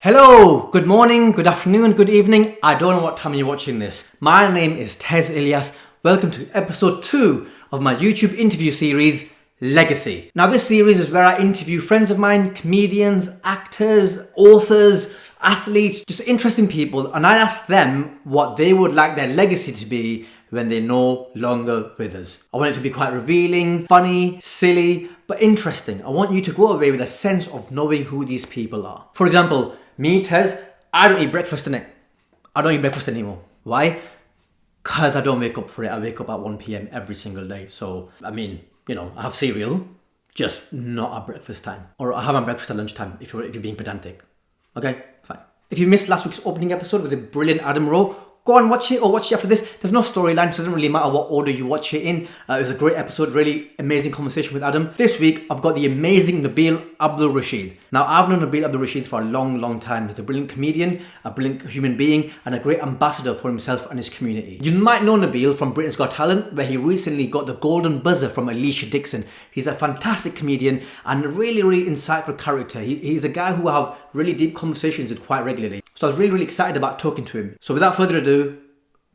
Hello, good morning, good afternoon, good evening. I don't know what time you're watching this. My name is Tez Ilyas. Welcome to episode 2 of my YouTube interview series, Legacy. Now this series is where I interview friends of mine, comedians, actors, authors, athletes, just interesting people, and I ask them what they would like their legacy to be when they're no longer with us. I want it to be quite revealing, funny, silly, but interesting. I want you to go away with a sense of knowing who these people are. For example, me, Tez, I don't eat breakfast in it. I don't eat breakfast anymore. Why? Because I don't wake up for it. I wake up at 1 p.m. every single day. So, I have cereal, just not at breakfast time. Or I have my breakfast at lunchtime if you're being pedantic. Okay, fine. If you missed last week's opening episode with the brilliant Adam Rowe, go and watch it or watch it after this. There's no storyline, so it doesn't really matter what order you watch it in. It was a great episode, really amazing conversation with Adam. This week, I've got the amazing Nabil Abdulrashid. Now, I've known Nabil Abdulrashid for a long, long time. He's a brilliant comedian, a brilliant human being, and a great ambassador for himself and his community. You might know Nabil from Britain's Got Talent, where he recently got the golden buzzer from Alicia Dixon. He's a fantastic comedian and a really, really insightful character. He's a guy who I have really deep conversations with quite regularly. So I was really, really excited about talking to him. So without further ado,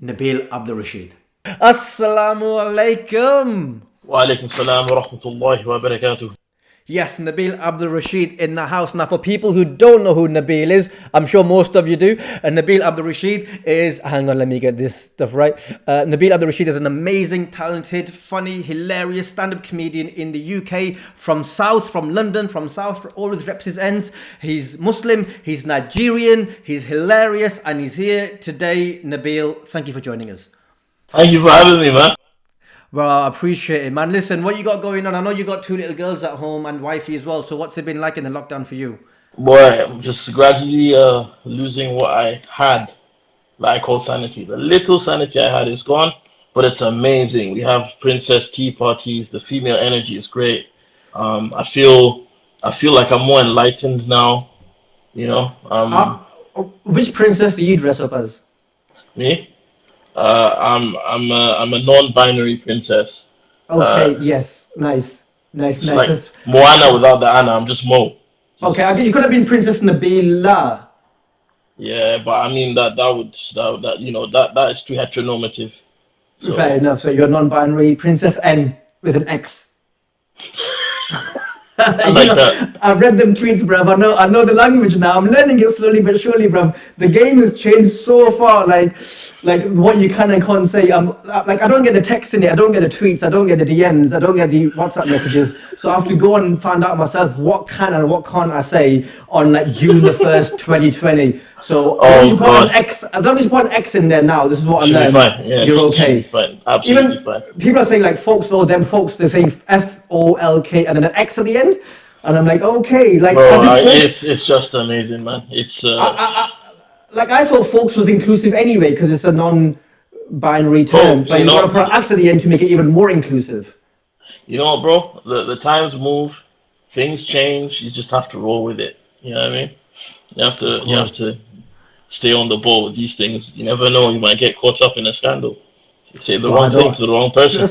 Nabil Abdulrashid. Assalamu alaikum. Wa alaikum salam wa rahmatullahi wa barakatuh. Yes, Nabil Abdulrashid in the house. Now, for people who don't know who Nabil is, I'm sure most of you do. Nabil Abdulrashid is, hang on, let me get this stuff right. Nabil Abdulrashid is an amazing, talented, funny, hilarious stand-up comedian in the UK, from London, from South, always reps his ends. He's Muslim, he's Nigerian, he's hilarious, and he's here today. Nabil, thank you for joining us. Thank you for having me, man. Well, I appreciate it, man. Listen, what you got going on? I know you got 2 little girls at home and wifey as well. So what's it been like in the lockdown for you? Boy, I'm just gradually losing what I had, that I call sanity. The little sanity I had is gone, but it's amazing. We have princess tea parties. The female energy is great. I feel like I'm more enlightened now. You know. Which princess do you dress up as? Me? I'm a non-binary princess. Okay, yes, nice. Like Moana without the Anna. I'm just Mo. Okay, you could have been Princess Nabila. Yeah, but I mean that is too heteronormative. So. Fair enough. So you're non-binary Princess N with an X. I've read them tweets, bruv. I know the language now. I'm learning it slowly but surely, bruv. The game has changed so far. Like what you can and can't say. I don't get the text in it. I don't get the tweets. I don't get the DMs. I don't get the WhatsApp messages. So I have to go on and find out myself what can and what can't I say on June the 1st, 2020. So as long as you put an X in there now, this is what I learned. Yeah, you're okay. Fine. Absolutely fine. People are saying folks, they're saying FOLK and then an X at the end. And I'm like, okay, it's just amazing, man. It's I thought folks was inclusive anyway because it's a non-binary term, but you got to put an X at the end to make it even more inclusive. You know what, bro? The times move, things change. You just have to roll with it. You know what I mean? You have to stay on the ball with these things. You never know; you might get caught up in a scandal. You say the wrong thing to the wrong person.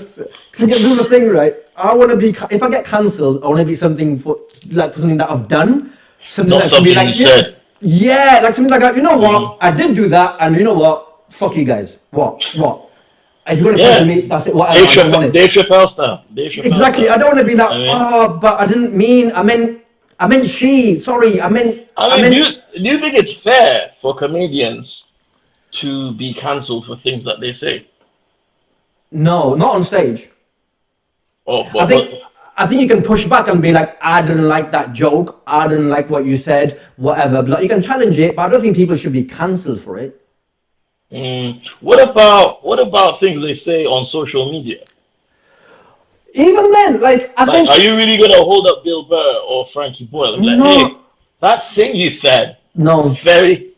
Do the thing right. I want to be. If I get cancelled, I want to be something for something that I've done. Something Not that something can be you said. Yeah, something like you know what? I did do that, and you know what? Fuck you guys. What? If you're gonna come to me, that's it. Whatever. Dave Chappelle style. Exactly. I don't want to be that. But I didn't mean. I meant she. Sorry. I meant. Do you think it's fair for comedians to be cancelled for things that they say? No, not on stage. I think you can push back and be like, I didn't like that joke. I didn't like what you said. Whatever. But you can challenge it, but I don't think people should be cancelled for it. What about things they say on social media? Even then, I think. Are you really gonna hold up Bill Burr or Frankie Boyle and be like, hey, that thing you said? No. Very.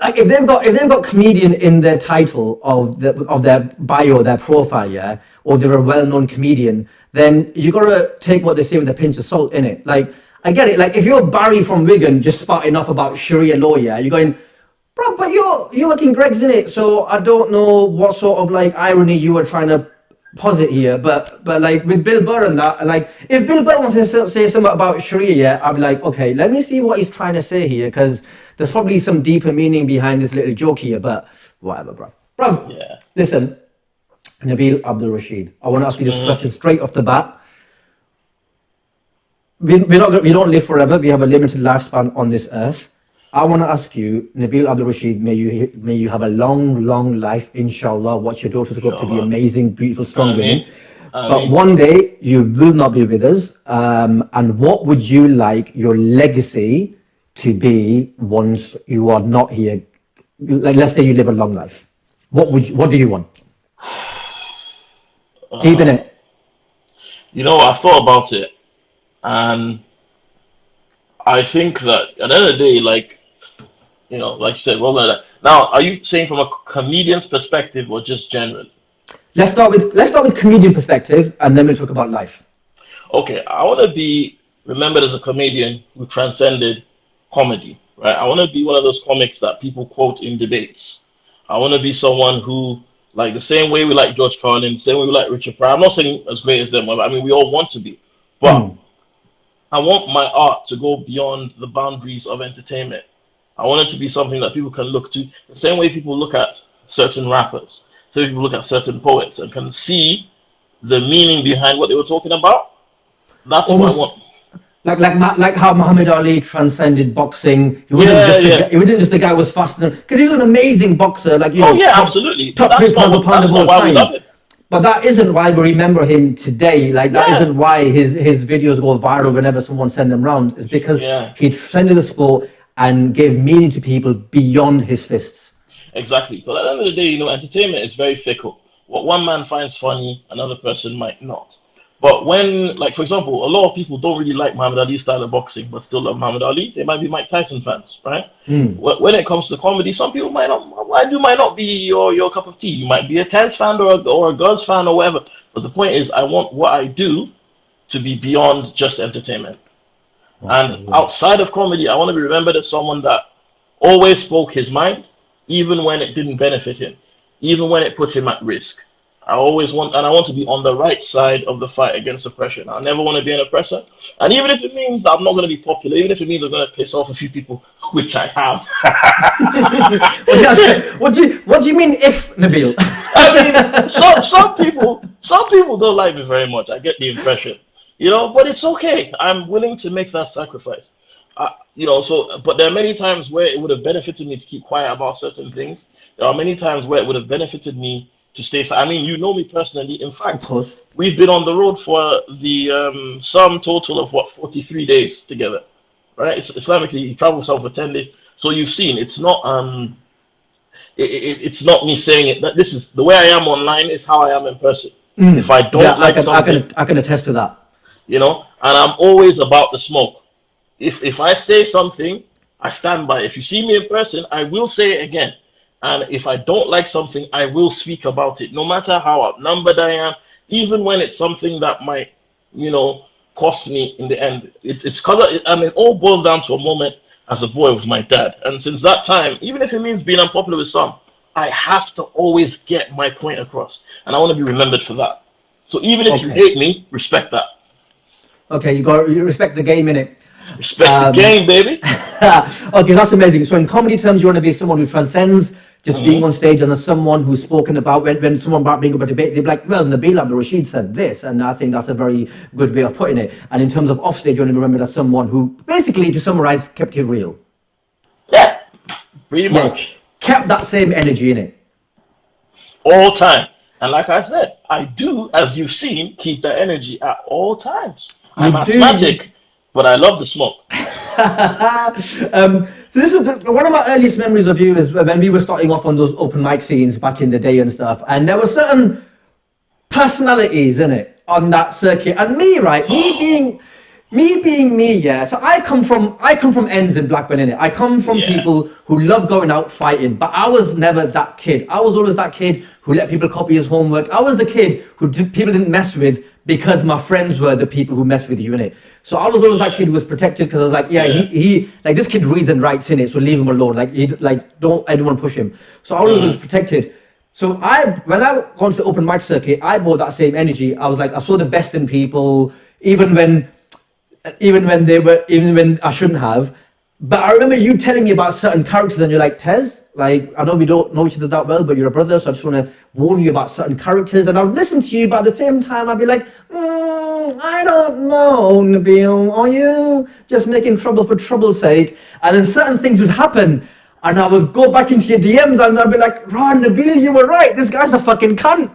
If they've got comedian in their title of their bio, their profile, yeah, or they're a well-known comedian, then you gotta take what they say with a pinch of salt, innit? I get it. If you're Barry from Wigan just spouting off about Sharia law, yeah, you're going, bro, but you're working Greg's in it, so I don't know what sort of irony you were trying to pause it here, but like with Bill Burr and that, like if Bill Burr wants to say something about Sharia, yeah, I'd be like, okay, let me see what he's trying to say here, because there's probably some deeper meaning behind this little joke here, but whatever, bro. Yeah. Listen, Nabil Abdulrashid, I want to ask you this question straight off the bat. We don't live forever. We have a limited lifespan on this earth. I want to ask you, Nabil Abdulrashid, may you have a long life, inshallah. Watch your daughters grow up to be amazing, beautiful, strong women. But one day you will not be with us. And what would you like your legacy to be once you are not here? Like, let's say you live a long life. What do you want? Keeping it. I thought about it, and I think that at the end of the day, like you said, well, now, are you saying from a comedian's perspective or just general? Let's start with comedian perspective, and then we'll talk about life. Okay, I want to be remembered as a comedian who transcended comedy, right? I want to be one of those comics that people quote in debates. I want to be someone who, like the same way we like George Carlin, the same way we like Richard Pryor. I'm not saying as great as them, I mean, we all want to be. But I want my art to go beyond the boundaries of entertainment. I want it to be something that people can look to. The same way people look at certain rappers, so people look at certain poets and can see the meaning behind what they were talking about. That's Almost, what I want. Like how Muhammad Ali transcended boxing. He wasn't just the guy who was faster, because he was an amazing boxer. Like absolutely. Top That's pound of all why we love time. it. But that isn't why we remember him today. Like that isn't why his videos go viral whenever someone sends them round. It's because he transcended the sport and gave meaning to people beyond his fists. Exactly. But at the end of the day, entertainment is very fickle. What one man finds funny, another person might not. But when, like, for example, a lot of people don't really like Muhammad Ali's style of boxing, but still love Muhammad Ali. They might be Mike Tyson fans, right? When it comes to comedy, some people might not be your cup of tea. You might be a Tez fan or a Guz fan or whatever. But the point is, I want what I do to be beyond just entertainment. And outside of comedy, I want to be remembered as someone that always spoke his mind, even when it didn't benefit him, even when it put him at risk. I want to be on the right side of the fight against oppression. I never want to be an oppressor. And even if it means that I'm not going to be popular, even if it means I'm going to piss off a few people, which I have. What do you mean if, Nabil? I mean, some people don't like me very much. I get the impression. But it's okay. I'm willing to make that sacrifice. But there are many times where it would have benefited me to keep quiet about certain things. There are many times where it would have benefited me to stay. I mean, you know me personally. In fact, we've been on the road for the sum total of 43 days together, right? Islamically, you travel south for 10 days. So you've seen it's not it's not me saying it. That this is the way I am online is how I am in person. If I don't something, I can attest to that. And I'm always about the smoke. If I say something, I stand by it. If you see me in person, I will say it again. And if I don't like something, I will speak about it, no matter how outnumbered I am, even when it's something that might, cost me in the end. It's because it all boils down to a moment as a boy with my dad. And since that time, even if it means being unpopular with some, I have to always get my point across. And I want to be remembered for that. So even if you hate me, respect that. Okay, you respect the game, innit? Respect the game, baby. Okay, that's amazing. So in comedy terms, you want to be someone who transcends just being on stage, and as someone who's spoken about, when someone about being up a debate, they're like, well, Nabil Abdulrashid said this, and I think that's a very good way of putting it. And in terms of off stage, you want to be remembered as someone who, basically, to summarize, kept it real. Yeah, pretty much. Kept that same energy in it. All time. And like I said, I do, as you've seen, keep that energy at all times. I'm asthmatic, but I love the smoke. So this is one of my earliest memories of you is when we were starting off on those open mic scenes back in the day and stuff, and there were certain personalities in it on that circuit, and me being me, yeah. So I come from ends in Blackburn, innit? I come from people who love going out fighting, but I was never that kid. I was always that kid who let people copy his homework. I was the kid who people didn't mess with because my friends were the people who messed with you, innit? So I was always that kid who was protected because I was like, he like this kid reads and writes in it, so leave him alone. Like don't anyone push him. So I was always protected. So when I gone to the open mic circuit, I brought that same energy. I was like, I saw the best in people, even when even when I shouldn't have. But I remember you telling me about certain characters, and you're like, Tez, like, I know we don't know each other that well, but you're a brother, so I just want to warn you about certain characters. And I'll listen to you, but at the same time, I'll be like, I don't know, Nabil, are you just making trouble for trouble's sake? And then certain things would happen, and I would go back into your DMs, and I'd be like, Ron, Nabil, you were right, this guy's a fucking cunt.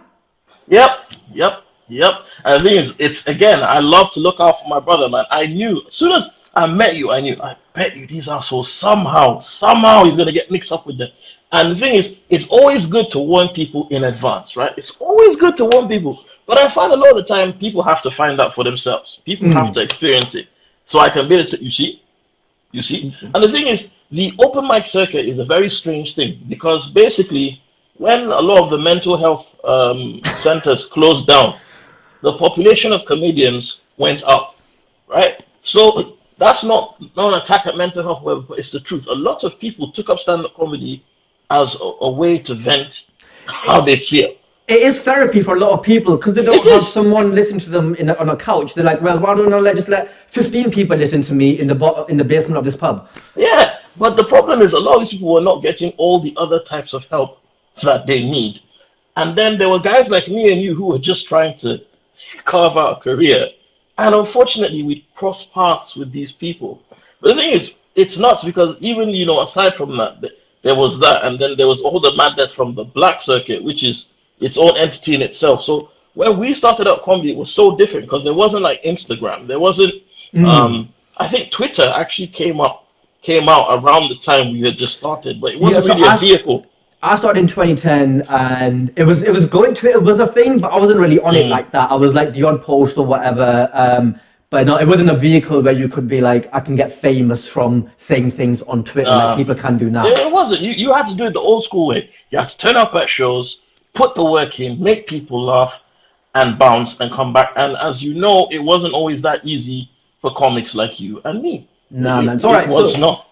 Yep, yep, yep. And the thing is, it's again, I love to look out for my brother, man. I knew as soon as I met you, I knew, I bet you these assholes somehow he's gonna get mixed up with them. And the thing is, it's always good to warn people in advance, right? It's always good to warn people. But I find a lot of the time people have to find out for themselves. People have to experience it. So I can be able to, you see? And the thing is, the open mic circuit is a very strange thing because basically, when a lot of the mental health centers closed down, the population of comedians went up, right? So that's not an attack at mental health, but it's the truth. A lot of people took up stand-up comedy as a way to vent how they feel. It is therapy for a lot of people because they don't have someone listen to them on a couch. They're like, well, why don't I just let 15 people listen to me in the basement of this pub? Yeah, but the problem is a lot of these people were not getting all the other types of help that they need. And then there were guys like me and you who were just trying to carve out a career. And unfortunately, we cross paths with these people. But the thing is, it's nuts because even, aside from that, there was that. And then there was all the madness from the black circuit, which is its own entity in itself. So when we started out comedy, it was so different because there wasn't like Instagram. There wasn't, I think Twitter actually came out around the time we had just started, but it wasn't really a vehicle. I started in 2010, and it was going to it was a thing, but I wasn't really on it like that. I was like the odd post or whatever, but no, it wasn't a vehicle where you could be like, I can get famous from saying things on Twitter like people can do now. It wasn't. You had to do it the old school way. You had to turn up at shows, put the work in, make people laugh, and bounce and come back. And as you know, it wasn't always that easy for comics like you and me. No, man, it's all right. It was not.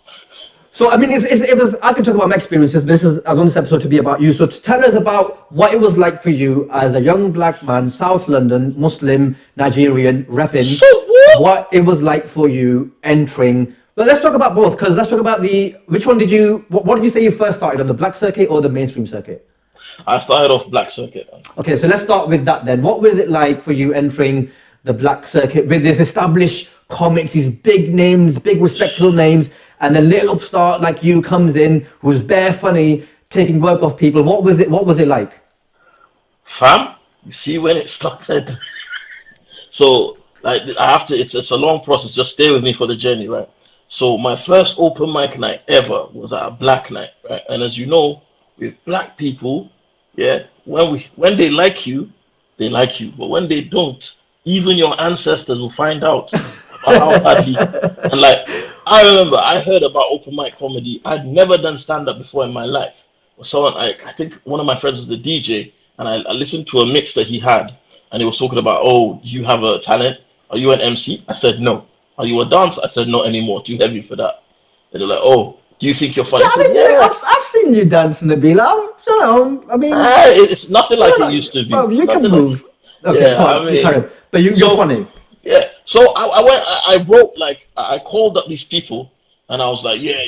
So, I mean, it was, I can talk about my experiences. I want this episode to be about you. So tell us about what it was like for you as a young black man, South London, Muslim, Nigerian, repping. What it was like for you entering. Well, let's talk about both, because let's talk about which one did you, what did you say you first started on, the black circuit or the mainstream circuit? I started off black circuit. Okay, so let's start with that then. What was it like for you entering the black circuit with this established comics, these big names, big respectable names, and then little upstart like you comes in, who's bare funny, taking work off people? What was it like? Fam, you see when it started. So like it's a long process. Just stay with me for the journey, right? So my first open mic night ever was at a black night, right? And as you know, with black people, yeah, when they like you, they like you. But when they don't, even your ancestors will find out about how badly. And like, I remember I heard about open mic comedy. I'd never done stand-up before in my life. Someone, I think one of my friends was the DJ, and I listened to a mix that he had, and he was talking about, oh, do you have a talent? Are you an MC? I said, no. Are you a dancer? I said, not anymore. Too heavy for that. And they're like, oh, do you think you're funny? Yeah, I mean, yeah. I've seen you dance, Nabila. I mean, it's nothing like it used to be. Bro, you can move. Okay, yeah, I mean, but you're funny. Yeah. So I wrote, like, I called up these people, and I was like, yeah.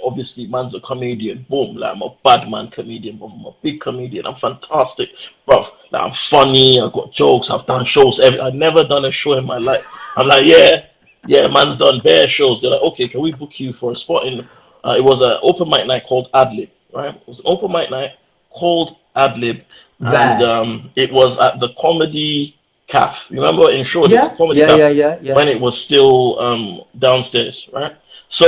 Obviously, man's a comedian. Boom. Like, I'm a bad man comedian, but I'm a big comedian. I'm fantastic, bro. Like, I'm funny. I've got jokes. I've done shows. I've never done a show in my life. I'm like, yeah, man's done bare shows. They're like, okay, can we book you for a spot in? It was an open mic night called Adlib, right? It was an open mic night called Adlib, and it was at the Comedy Caf. Remember in Shoreditch? Yeah, Comedy Caf, when it was still downstairs, right? So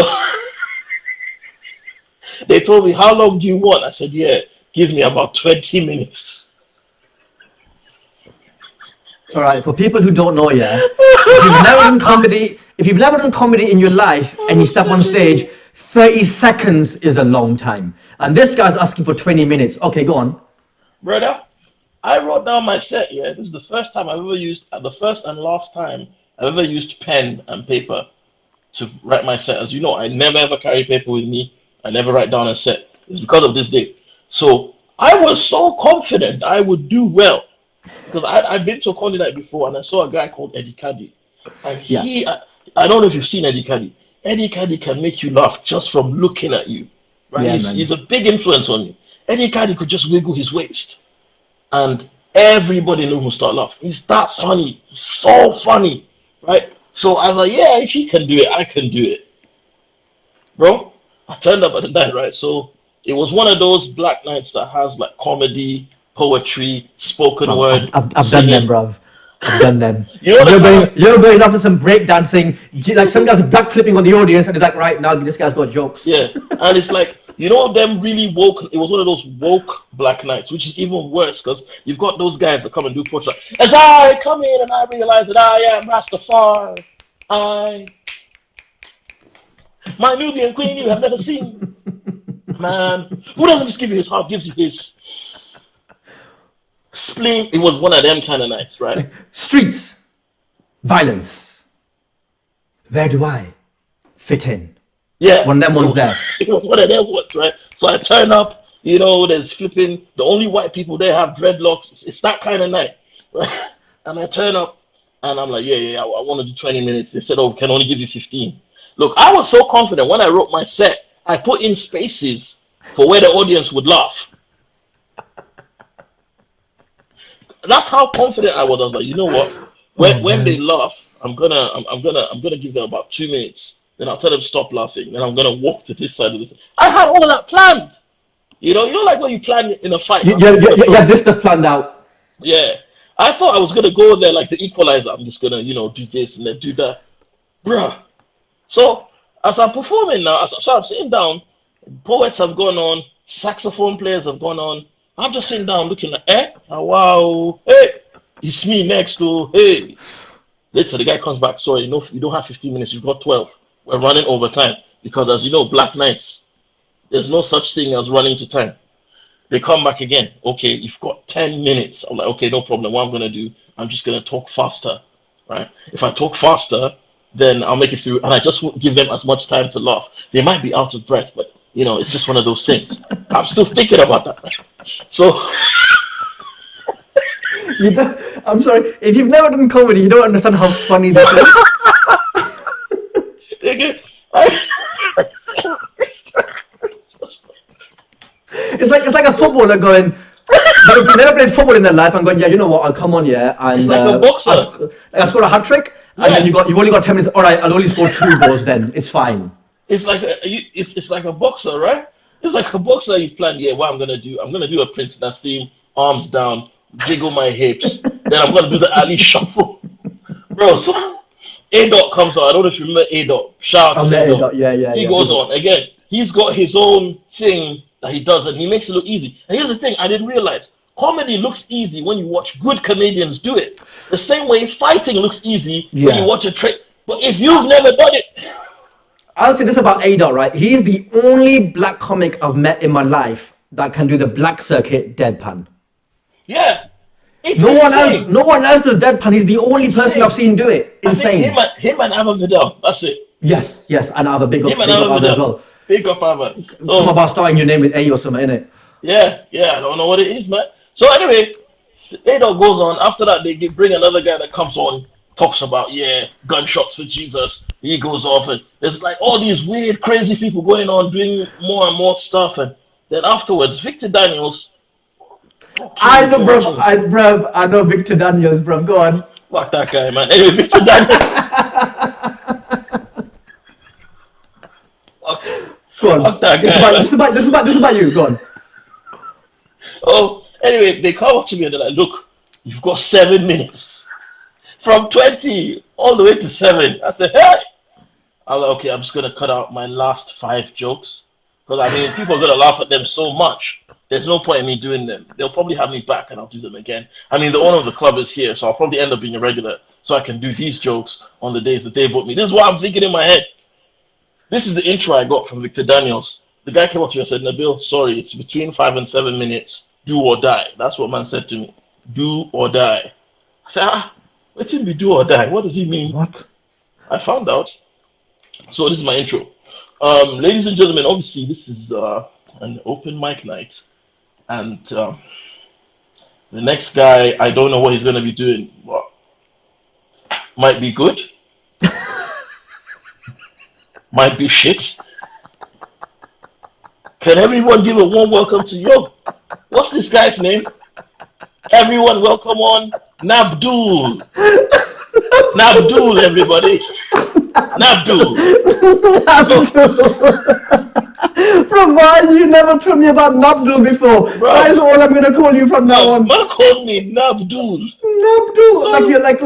they told me, how long do you want? I said, yeah, give me about 20 minutes. All right, for people who don't know, if you've never done comedy in your life and you step on stage, 30 seconds is a long time. And this guy's asking for 20 minutes. Okay, go on. Brother, I wrote down my set, yeah. This is the first time I've ever used, the first and last time I've ever used pen and paper to write my set. As you know, I never ever carry paper with me. I never write down a set. It's because of this day. So I was so confident I would do well because I've been to a comedy night before and I saw a guy called Eddie Caddy, and Yeah. I don't know if you've seen Eddie Caddy. Eddie Caddy can make you laugh just from looking at you, right? Yeah, He's man. a big influence on me. Eddie Caddy could just wiggle his waist, and everybody in the room will start laughing. He's that funny, so funny, right? So I was like, yeah, if he can do it, I can do it, bro. I turned up at the night, right? So it was one of those black nights that has like comedy, poetry, spoken Bruv, word, I've done them, singing. bruv. I've done them. You know the kind of You're going after some break dancing, like some guy's back flipping on the audience, and it's like, right now, this guy's got jokes. yeah, and it's like them really woke. It was one of those woke black nights, which is even worse because you've got those guys that come and do poetry. Like, as I come in and I realize that I am Rastafari, I my Nubian queen you have never seen. Man, who doesn't just give you his heart, gives you his spleen. It was one of them kind of nights, right? Streets, violence. Where do I fit in? Yeah. One of them ones there. It was one of them ones, right? So I turn up, there's flipping, the only white people there have dreadlocks. It's that kind of night, right? And I turn up and I'm like, yeah, I want to do 20 minutes. They said, oh, we can only give you 15. Look, I was so confident when I wrote my set, I put in spaces for where the audience would laugh. That's how confident I was. I was like, you know what? When they laugh, I'm gonna give them about 2 minutes. Then I'll tell them to stop laughing. Then I'm gonna walk to this side of this. I had all of that planned. You know, like when you plan in a fight. Yeah, this stuff planned out. Yeah, I thought I was gonna go there like the equalizer. I'm just gonna, do this and then do that, bruh. So as I'm performing now, so I'm sitting down. Poets have gone on. Saxophone players have gone on. I'm just sitting down looking like, oh, wow, hey, it's me next to, hey. Later, the guy comes back, sorry, no, you don't have 15 minutes, you've got 12. We're running over time. Because as you know, black nights, there's no such thing as running to time. They come back again, okay, you've got 10 minutes. I'm like, okay, no problem. What I'm going to do, I'm just going to talk faster, right? If I talk faster, then I'll make it through. And I just won't give them as much time to laugh. They might be out of breath, but, it's just one of those things. I'm still thinking about that. So, I'm sorry, if you've never done comedy, you don't understand how funny this is. It's like a footballer going, but never played football in their life and going, yeah, you know what, I'll come on, yeah, and like a boxer. I'll score a hat trick, and then you've only got 10 minutes. All right, I'll only score 2 goals. Then it's fine. It's like it's like a boxer, right? It's like a boxer. You plan, yeah, what I'm gonna do a Prince Nassim, arms down, jiggle my hips. Then I'm gonna do the Ali shuffle, bro. So A-Dot comes on. I don't know if you remember A-Dot. Shout out to A-Dot. Yeah. He goes on again. He's got his own thing that he does, and he makes it look easy. And here's the thing: I didn't realize comedy looks easy when you watch good comedians do it. The same way fighting looks easy when you watch a trick. But if you've never done it. I'll say this about A-Dot, right? He's the only black comic I've met in my life that can do the black circuit deadpan. Yeah. No one else does deadpan. He's the only person I've seen do it. Insane. I think him and Avan Vidal. That's it. Yes, and I have a big up Avan as well. Big up Avan. Something about starting your name with A or something, innit? Yeah. I don't know what it is, man. So anyway, A-Dot goes on. After that, they bring another guy that comes on. Talks about, gunshots for Jesus. He goes off, and there's like all these weird, crazy people going on doing more and more stuff. And then afterwards, Victor Daniels. I know, bruv. I know Victor Daniels, bruv. Go on. Fuck that guy, man. Anyway, Victor Daniels. Go on. Fuck that guy. This is about you. Go on. Oh, anyway, they come up to me and they're like, look, you've got 7 minutes. From 20 all the way to 7. I said, hey! I'm like, okay, I'm just going to cut out my last 5 jokes. Because, people are going to laugh at them so much. There's no point in me doing them. They'll probably have me back and I'll do them again. The owner of the club is here, so I'll probably end up being a regular. So I can do these jokes on the days that they book me. This is what I'm thinking in my head. This is the intro I got from Victor Daniels. The guy came up to me and said, Nabil, sorry, it's between 5 and 7 minutes. Do or die. That's what man said to me. Do or die. I said, what did we do or die? What does he mean? What? I found out. So this is my intro. Ladies and gentlemen, obviously this is an open mic night. And the next guy, I don't know what he's going to be doing, but might be good, might be shit. Can everyone give a warm welcome to yo? What's this guy's name? Everyone, welcome on Nabdul. Nabdul, everybody. Nabdul. From why you never told me about Nabdul before? Bro, that is all I'm gonna call you from now on. Man called me Nabdul. Nabdul, like you're like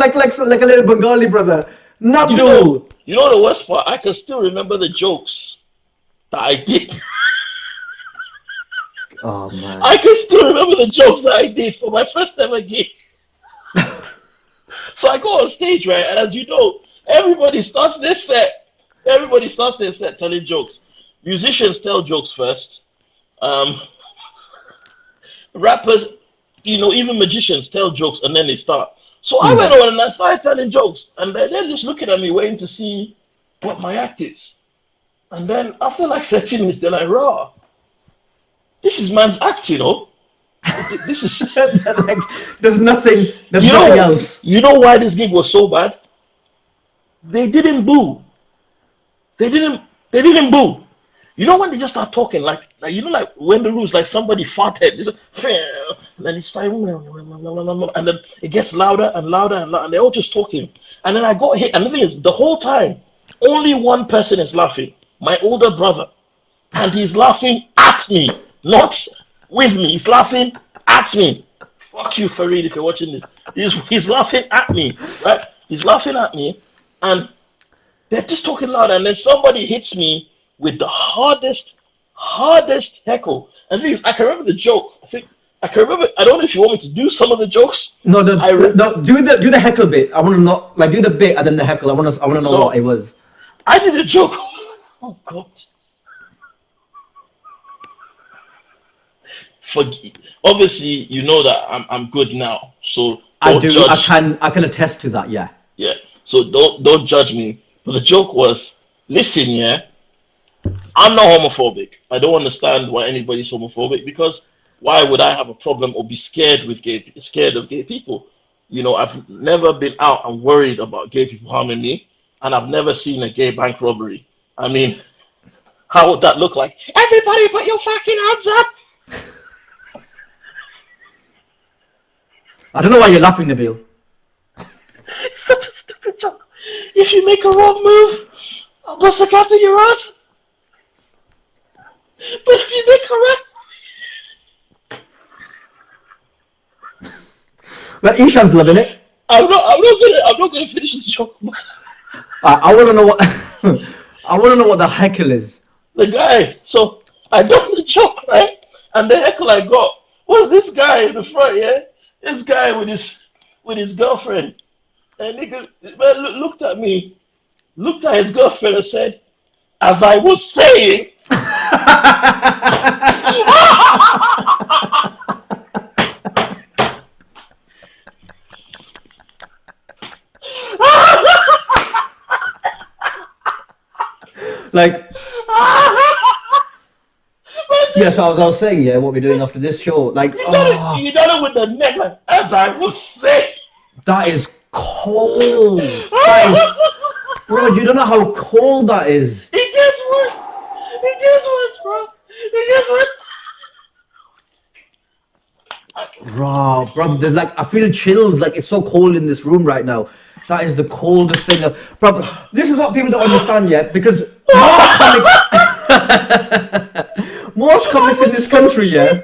a little Bengali brother. Nabdul. You know the worst part? I can still remember the jokes that I did. Oh man. I can still remember the jokes that I did for my first ever gig. So I go on stage, right? And as you know, everybody starts their set. Everybody starts their set telling jokes. Musicians tell jokes first. Rappers, even magicians tell jokes and then they start. So I went on and I started telling jokes. And they're just looking at me waiting to see what my act is. And then after like 30 minutes, they're like, raw. This is man's act, This is like, there's nothing else. You know why this gig was so bad? They didn't boo. They didn't boo. You know when they just start talking, like when the rules, like somebody farted, and then it's like, and then it gets louder and louder and louder, and they're all just talking. And then I got hit, and the thing is, the whole time, only one person is laughing, my older brother, and he's laughing at me, not with me. He's laughing at me. Fuck you, Farid, if you're watching this. He's laughing at me, right? He's laughing at me, and they're just talking loud, and then somebody hits me with the hardest heckle. And I can remember the joke. I can remember. I don't know if you want me to do some of the jokes. No, do the heckle bit. I want to know, like, do the bit and then the heckle. I want to know what it was. I did a joke. Oh God. Obviously, you know that I'm good now. So I do. Judge. I can attest to that. Yeah. Yeah. So don't judge me. But the joke was, listen, yeah. I'm not homophobic. I don't understand why anybody's homophobic, because why would I have a problem or be scared of gay people? I've never been out and worried about gay people harming me, and I've never seen a gay bank robbery. I mean, how would that look like? Everybody put your fucking hands up! I don't know why you're laughing, Nabil. It's such a stupid joke. If you make a wrong move, I'll bust a cap in your ass. But if you make correct, well, Ishan's loving it. I'm not gonna finish this joke. I want to know what I want to know what the heckle is. The guy. So I done the joke, right? And the heckle I got was this guy in the front. Yeah, this guy with his girlfriend. And nigga looked at me, looked at his girlfriend and said, "As I was saying." Like, yes, I was saying, yeah, what we're doing after this show. Like, you done it with the neck, like, as I was saying. That is cold. That is, bro, you don't know how cold that is. It gets worse. It gets worse, bro. It gets worse. Bro, there's like, I feel chills. Like, it's so cold in this room right now. That is the coldest thing. Bro, this is what people don't understand yet, because most comics in this country, yeah.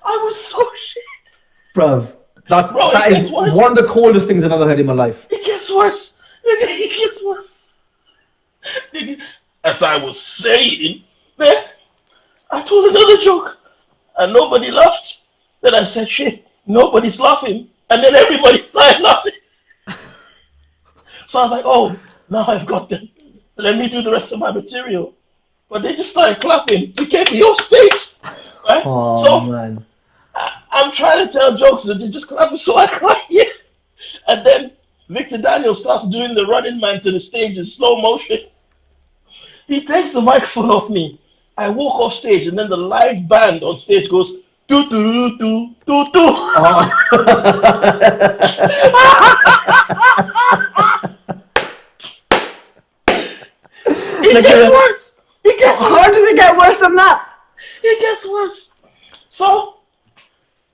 I was so shit. Bro, that is one of the coldest things I've ever heard in my life. It gets worse. It gets worse. As I was saying, man, I told another joke and nobody laughed. Then I said, shit, nobody's laughing. And then everybody started laughing. So I was like, oh, now I've got them. Let me do the rest of my material. But they just started clapping. You can't be off stage. Right? Oh, so, man. I'm trying to tell jokes and they just clapping, so I cry. Yeah. And then Victor Daniel starts doing the running man to the stage in slow motion. He takes the microphone off me. I walk off stage and then the live band on stage goes, do do do do do. Oh. It gets worse. How does it get worse than that? It gets worse. So,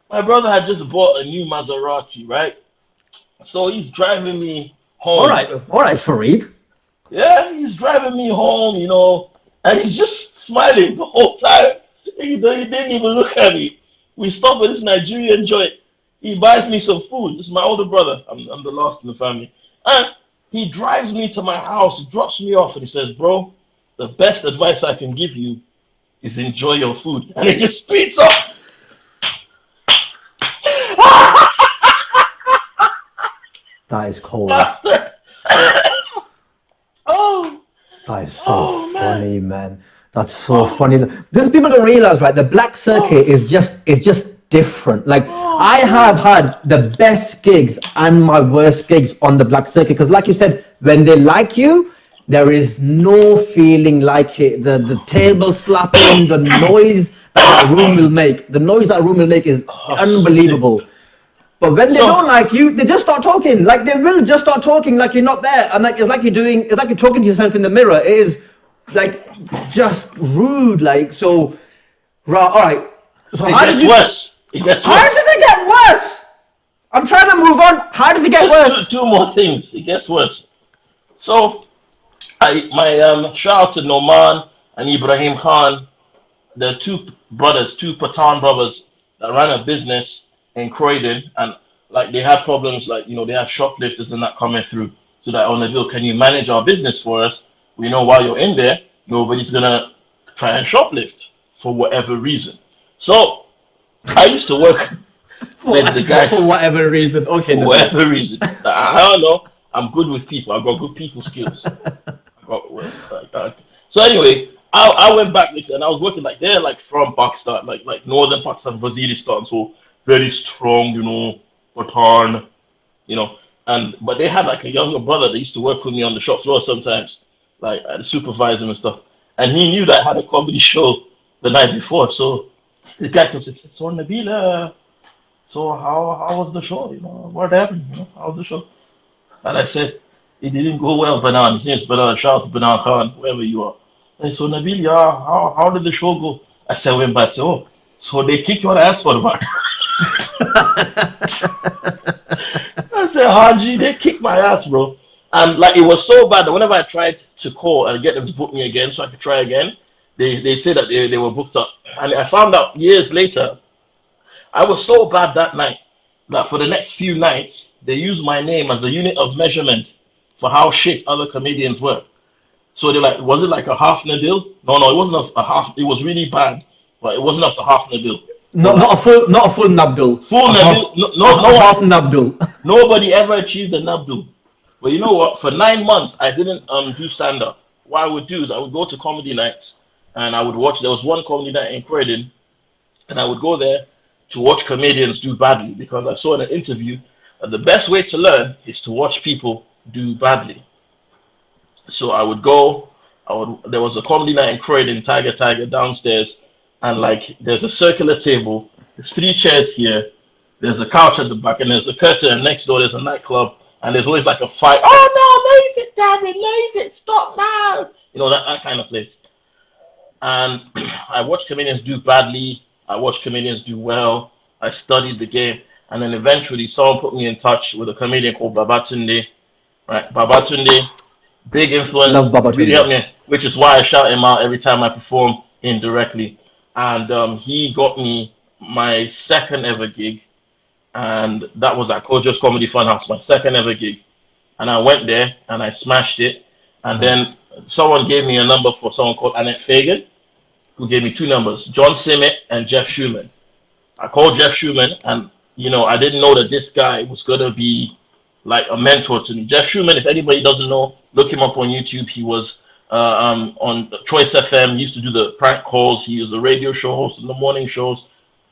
my brother had just bought a new Maserati, right? So he's driving me home. All right, Fareed. Yeah, he's driving me home, and he's just smiling the whole time. He didn't even look at me. We stopped at this Nigerian joint. He buys me some food. This is my older brother. I'm the last in the family. And he drives me to my house, drops me off, and he says, bro, the best advice I can give you is enjoy your food. And he just speeds up. That is cold. Oh. That is so funny, man. That's so funny. This people don't realize, right? The black circuit is just different. Like I have had the best gigs and my worst gigs on the black circuit because, like you said, when they like you, there is no feeling like it. The table slapping, the noise that room will make. The noise that room will make is unbelievable. But when they don't like you, they just start talking. Like they will just start talking like you're not there, and like it's like you're talking to yourself in the mirror. It is like just rude. Like so. Right. All right. So how did you? It gets worse. How does it get worse? I'm trying to move on. How does it get worse? Two more things. It gets worse. So, my shout out to Noman and Ibrahim Khan, the two Pathan brothers that ran a business in Croydon, and like they had problems, like they have shoplifters and that coming through. So that on the bill, can you manage our business for us? We know while you're in there, nobody's gonna try and shoplift for whatever reason. So I used to work with the guys for whatever reason. Okay, for whatever reason. I don't know. I'm good with people. I've got good people skills. So anyway, I went back and I was working like they're like from Pakistan, like northern Pakistan, Waziristan, so very strong, Pathan, but they had like a younger brother that used to work with me on the shop floor sometimes, like I'd supervise him and stuff. And he knew that I had a comedy show the night before, so the guy comes and says, "So Nabil, so how was the show? What happened? How was the show?" And I said, "It didn't go well, Banan. His name's Banan. Shout out to Banan Khan, whoever you are." And so Nabil, yeah, how did the show go? I said, I went back. So they kicked your ass for the bar. I said, Haji, they kicked my ass, bro. And like it was so bad that whenever I tried to call and get them to book me again so I could try again, they said that they were booked up. And I found out years later, I was so bad that night that for the next few nights, they used my name as the unit of measurement for how shit other comedians were. So they're like, was it like a half Nabil? No, it wasn't a half. It was really bad, but it wasn't up to half Nabil. Not a full Nabdul. Full Nabil. No half Nabdul. Nobody ever achieved a Nabdul. But you know what? For 9 months, I didn't do stand up. What I would do is I would go to comedy nights and I would watch. There was one comedy night in Croydon, and I would go there to watch comedians do badly because I saw in an interview that the best way to learn is to watch people do badly. So I would go. There was a comedy night in Croydon, Tiger downstairs, and like there's a circular table. There's 3 chairs here. There's a couch at the back, and there's a curtain. And next door, there's a nightclub, and there's always like a fight. Oh no, leave it, Darren, leave it, stop now. That kind of place. And I watched comedians do badly. I watched comedians do well. I studied the game, and then eventually someone put me in touch with a comedian called Babatunde. Right, Babatunde. Big influence, Love Babatunde. Really helped me, which is why I shout him out every time I perform indirectly. And he got me my second ever gig, and that was at Kojo's Comedy Funhouse, my second ever gig. And I went there and I smashed it. And then someone gave me a number for someone called Annette Fagan, who gave me 2 numbers, John Simmet and Jeff Schumann. I called Jeff Schumann, and I didn't know that this guy was gonna be like a mentor to me. Jeff Schumann, if anybody doesn't know, look him up on YouTube. He was on Choice FM. He used to do the prank calls. He was a radio show host in the morning shows.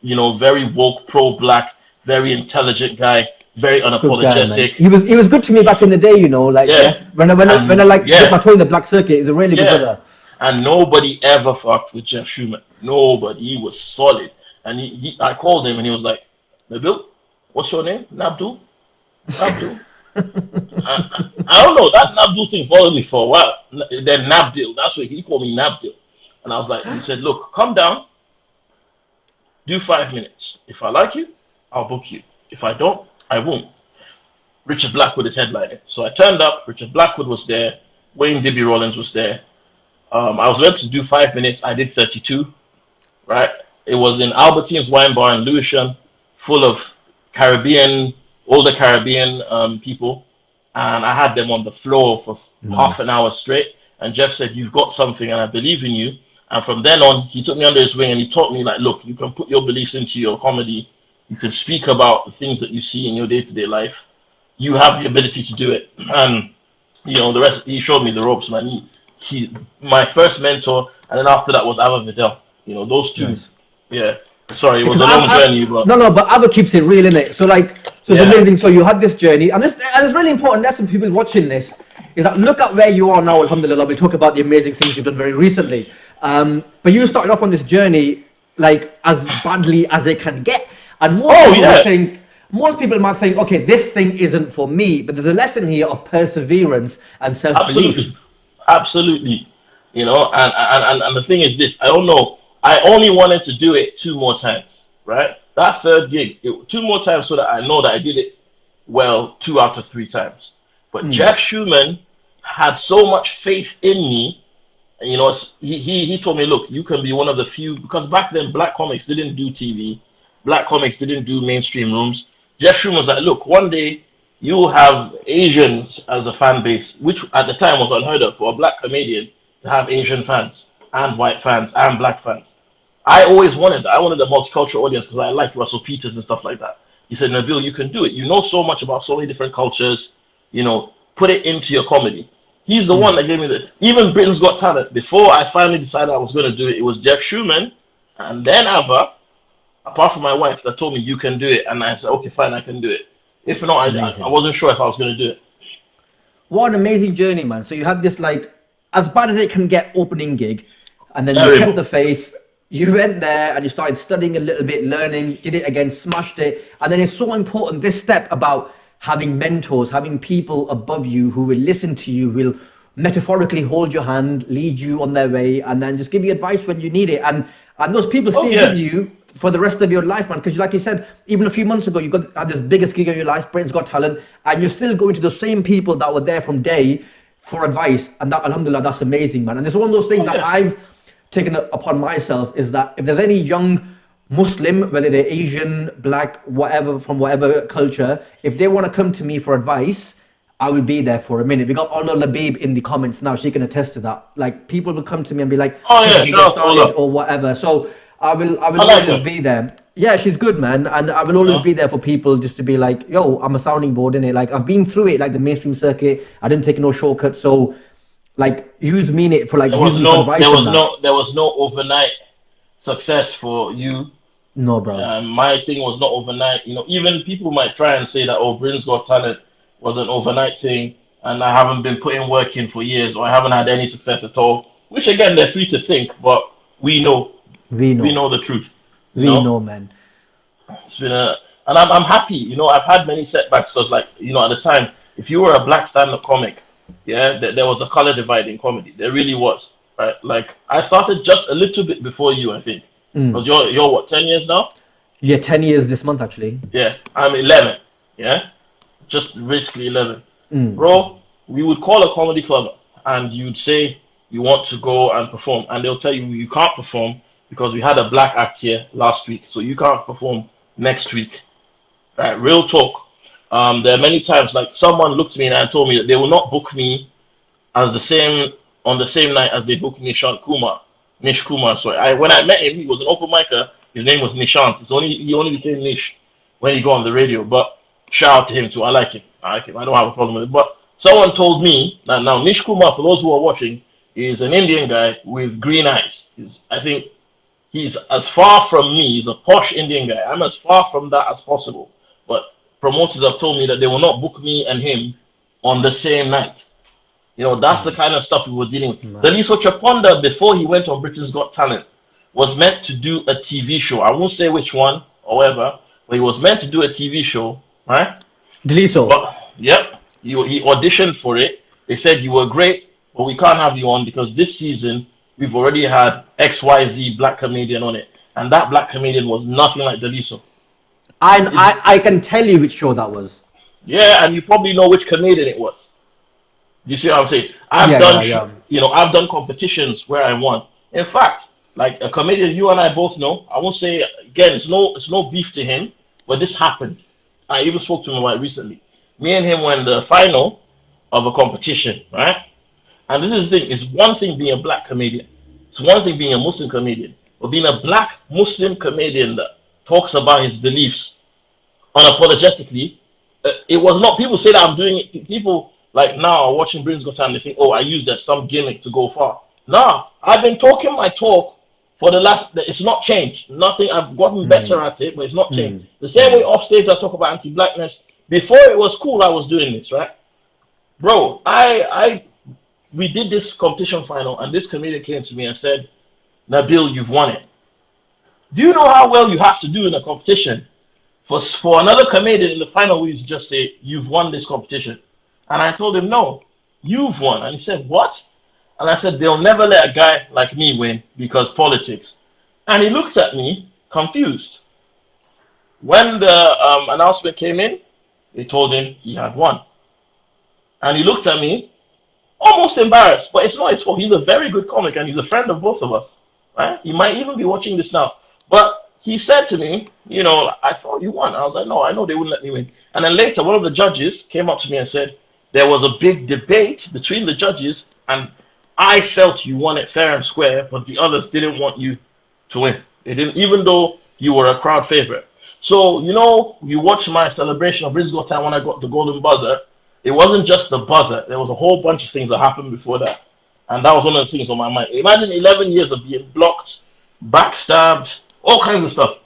Very woke, pro-black, very intelligent guy, very unapologetic. Guy, he was good to me back in the day. When I like dip my toe in the black circuit, he's a really good brother. And nobody ever fucked with Jeff Schumann. Nobody. He was solid. And I called him and he was like, Nabil, what's your name? Nabdul? Nabdul? I don't know. That Nabdul thing followed me for a while. Then Nabdil, that's what he called me, Nabdil. And I was like, he said, look, come down, do 5 minutes. If I like you, I'll book you. If I don't, I won't. Richard Blackwood is headlining. So I turned up, Richard Blackwood was there, Wayne Dibby Rollins was there. I was meant to do 5 minutes, I did 32, right? It was in Albertine's Wine Bar in Lewisham, full of older Caribbean people. And I had them on the floor for half an hour straight. And Jeff said, you've got something and I believe in you. And from then on, he took me under his wing and he taught me, like, look, you can put your beliefs into your comedy. You can speak about the things that you see in your day-to-day life. You have the ability to do it. And, the rest, he showed me the ropes, man. He my first mentor, and then after that was Ava Vidal. Those two. Nice. Yeah. Sorry, it was a long journey, but... No, but Ava keeps it real, innit? So, it's amazing. So you had this journey, and it's really important lesson for people watching this, is that look at where you are now, alhamdulillah. We talk about the amazing things you've done very recently. But you started off on this journey, as badly as it can get. And most people might think, okay, this thing isn't for me, but there's a lesson here of perseverance and self-belief. Absolutely. And the thing is this, I don't know, I only wanted to do it 2 more times, right? That third gig, 2 more times so that I know that I did it well 2 out of 3 times. But Jeff Schumann had so much faith in me, and he told me, look, you can be one of the few, because back then black comics didn't do TV, black comics didn't do mainstream rooms. Jeff Schumann was like, look, one day you will have Asians as a fan base, which at the time was unheard of for a black comedian to have Asian fans and white fans and black fans. I always wanted that. I wanted a multicultural audience because I liked Russell Peters and stuff like that. He said, Nabil, you can do it. You know so much about so many different cultures. Put it into your comedy. He's the one that gave me even Britain's Got Talent. Before I finally decided I was going to do it, it was Jeff Schumann and then Ava, apart from my wife, that told me you can do it. And I said, okay, fine, I can do it. If not, I wasn't sure if I was going to do it. What an amazing journey, man. So you had this, as bad as it can get, opening gig. And then you kept the faith. You went there and you started studying a little bit, learning, did it again, smashed it. And then it's so important, this step about having mentors, having people above you who will listen to you, will metaphorically hold your hand, lead you on their way, and then just give you advice when you need it. And those people stay with you for the rest of your life, man. Because like you said, even a few months ago, you had this biggest gig of your life, Britain's Got Talent, and you're still going to the same people that were there from day for advice. And that, alhamdulillah, that's amazing, man. And it's one of those things that I've taken upon myself, is that if there's any young Muslim, whether they're Asian, black, whatever, from whatever culture, if they want to come to me for advice, I will be there for a minute. We got Honor Labib in the comments now. She can attest to that. People will come to me and be like, or whatever. So I will always be there. Yeah, she's good, man. And I will always be there for people, just to be like, yo, I'm a sounding board, innit? I've been through it, the mainstream circuit. I didn't take no shortcuts. So use me in it for there was no overnight success for you. No, bro. My thing was not overnight. Even people might try and say that, Britain's Got Talent was an overnight thing, and I haven't been putting work in for years, or I haven't had any success at all. Which again, they're free to think, but we know the truth. We know, man. It's been and I'm happy. I've had many setbacks because, at the time, if you were a black stand-up comic, there was a color divide in comedy. There really was, right? I started just a little bit before you, I think. Because you're what, 10 years now? Yeah, 10 years this month, actually. Yeah, I'm 11. Yeah, just basically 11. Bro, we would call a comedy club and you'd say you want to go and perform, and they'll tell you you can't perform because we had a black act here last week, so you can't perform next week. Right, real talk. There are many times someone looked at me and told me that they will not book me on the same night as they booked Nish Kumar. Sorry, when I met him, he was an open micer. His name was Nishant. He only became Nish when he got on the radio. But shout out to him too. I like him. I don't have a problem with it. But someone told me that now Nish Kumar, for those who are watching, is an Indian guy with green eyes. I think he's as far from me. He's a posh Indian guy. I'm as far from that as possible. But promoters have told me that they will not book me and him on the same night. That's the kind of stuff we were dealing with. Daliso Chaponda, before he went on Britain's Got Talent, was meant to do a TV show. I won't say which one, however, but he was meant to do a TV show, right? Deliso. But yep, he auditioned for it. They said you were great, but we can't have you on because this season we've already had XYZ black comedian on it, and that black comedian was nothing like Deliso. I can tell you which show that was. Yeah, and you probably know which comedian it was. You see what I'm saying? I've done competitions where I won. In fact, like a comedian you and I both know, I won't say again, it's no beef to him, but this happened. I even spoke to him about it recently. Me and him were in the final of a competition, right? And this is the thing, it's one thing being a black comedian. It's one thing being a Muslim comedian. But being a black Muslim comedian that talks about his beliefs unapologetically, it was not, people say that I'm doing it, people like now are watching Britain's Got Talent, they think, oh, I used that some gimmick to go far. Nah, I've been talking my talk for the last, it's not changed. Nothing, I've gotten better at it, but it's not changed. The same way off stage I talk about anti-blackness. Before it was cool, I was doing this, right? Bro, we did this competition final, and this comedian came to me and said, Nabil, you've won it. Do you know how well you have to do in a competition for another comedian in the final week to just say, you've won this competition? And I told him, no, you've won. And he said, what? And I said, they'll never let a guy like me win because politics. And he looked at me confused. When the announcement came in, they told him he had won. And he looked at me almost embarrassed, but it's not his fault. He's a very good comic and he's a friend of both of us. Right? He might even be watching this now. But he said to me, I thought you won. I was like, no, I know they wouldn't let me win. And then later, one of the judges came up to me and said, there was a big debate between the judges, and I felt you won it fair and square, but the others didn't want you to win. They didn't, even though you were a crowd favorite. So, you watch my celebration of Britain's Got Talent when I got the golden buzzer. It wasn't just the buzzer. There was a whole bunch of things that happened before that. And that was one of the things on my mind. Imagine 11 years of being blocked, backstabbed, all kinds of stuff.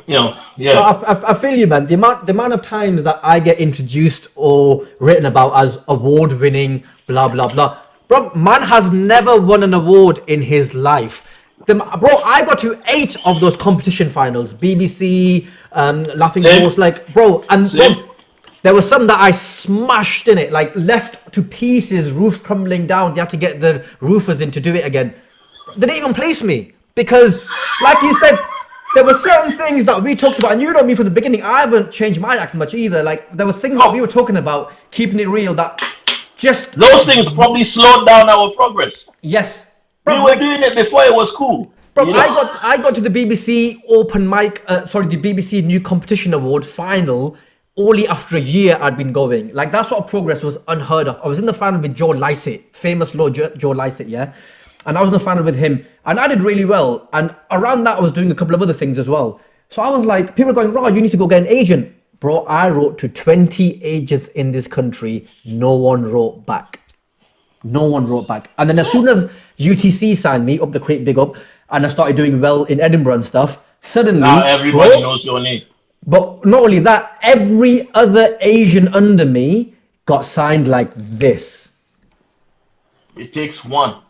Yeah. So I feel you, man. The amount of times that I get introduced or written about as award-winning, blah, blah, blah. Bro, man has never won an award in his life. Bro, I got to 8 of those competition finals. BBC, Laughing Horse, bro. There were some that I smashed in it, left to pieces, roof crumbling down. You had to get the roofers in to do it again. They didn't even place me because, like you said, there were certain things that we talked about, and you know me from the beginning. I haven't changed my act much either. There were things that we were talking about, keeping it real, that just... Those things probably slowed down our progress. Yes. Bro, we were doing it before it was cool. Bro, I got to the BBC open mic, the BBC New Competition Award final only after a year I'd been going. That sort of progress was unheard of. I was in the final with Joe Lycett, famous Joe Lycett, yeah? And I was in the final with him, and I did really well. And around that, I was doing a couple of other things as well. So I was like, people are going, Rod, you need to go get an agent. Bro, I wrote to 20 agents in this country. No one wrote back. No one wrote back. And then as soon as UTC signed me, up the creek, big up, and I started doing well in Edinburgh and stuff, suddenly... Now everybody knows your name. But not only that, every other Asian under me got signed like this. It takes one.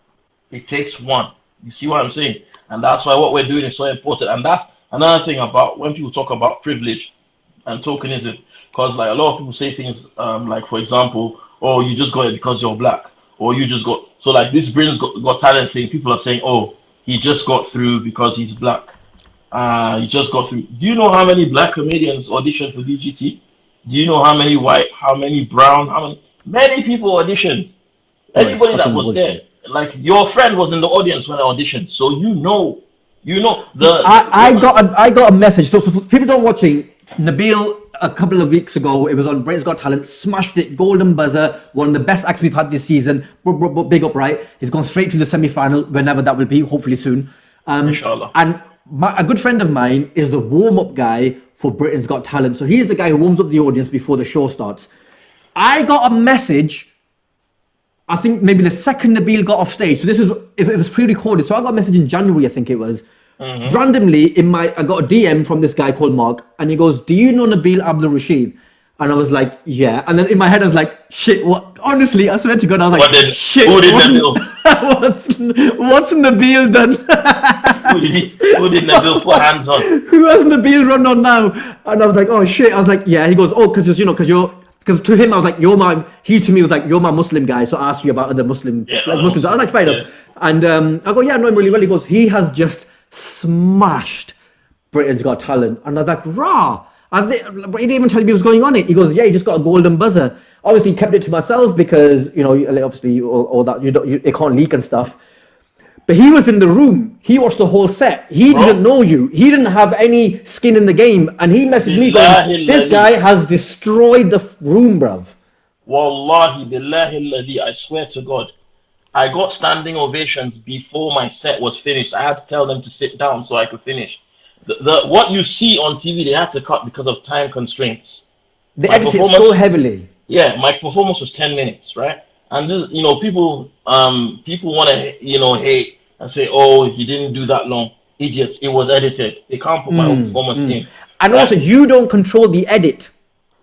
It takes one. You see what I'm saying? And that's why what we're doing is so important. And that's another thing about when people talk about privilege and tokenism. Because a lot of people say things for example, oh, you just got it because you're black. Or you just got... So this Britain's got Talent thing, people are saying, oh, he just got through because he's black. He just got through. Do you know how many black comedians auditioned for DGT? Do you know how many white, how many brown, many people auditioned? Anybody that was there. Your friend was in the audience when I auditioned, so I got a message. So for people don't watching, Nabil a couple of weeks ago, it was on Britain's Got Talent, smashed it, golden buzzer, one of the best acts we've had this season. Big up, right? He's gone straight to the semi-final, whenever that will be, hopefully soon. Inshallah. And a good friend of mine is the warm-up guy for Britain's Got Talent. So he's the guy who warms up the audience before the show starts. I got a message, I think maybe the second Nabil got off stage. So it was pre-recorded. So I got a message in January, I think it was. Mm-hmm. Randomly, I got a DM from this guy called Mark, and he goes, do you know Nabil Abdulrashid? And I was like, yeah. And then in my head, I was like, shit, what? Honestly, I swear to God, I was What like, did, shit, who did Nabil? what's Nabil done? Who did Nabil put hands on? Who has Nabil run on now? And I was like, oh shit. I was like, yeah. He goes, oh, because, because to him, I was like, he to me was like, you're my Muslim guy. So I asked you about other Muslims. I was like, fair enough. And I go, yeah, I know him really well. He goes, he has just smashed Britain's Got Talent. And I was like, rah. But he didn't even tell me what was going on it. He goes, yeah, he just got a golden buzzer. Obviously, he kept it to myself because, obviously all that, it can't leak and stuff. But he was in the room. He watched the whole set. He didn't know you. He didn't have any skin in the game. And he messaged me going, this guy has destroyed the room, bruv. Wallahi, billahi alladhi, I swear to God. I got standing ovations before my set was finished. I had to tell them to sit down so I could finish. What you see on TV, they had to cut because of time constraints. They edited so heavily. Yeah, my performance was 10 minutes, right? And this, people want to, hate and say, oh, he didn't do that long. Idiots, it was edited. They can't put my own performance in. And also, you don't control the edit.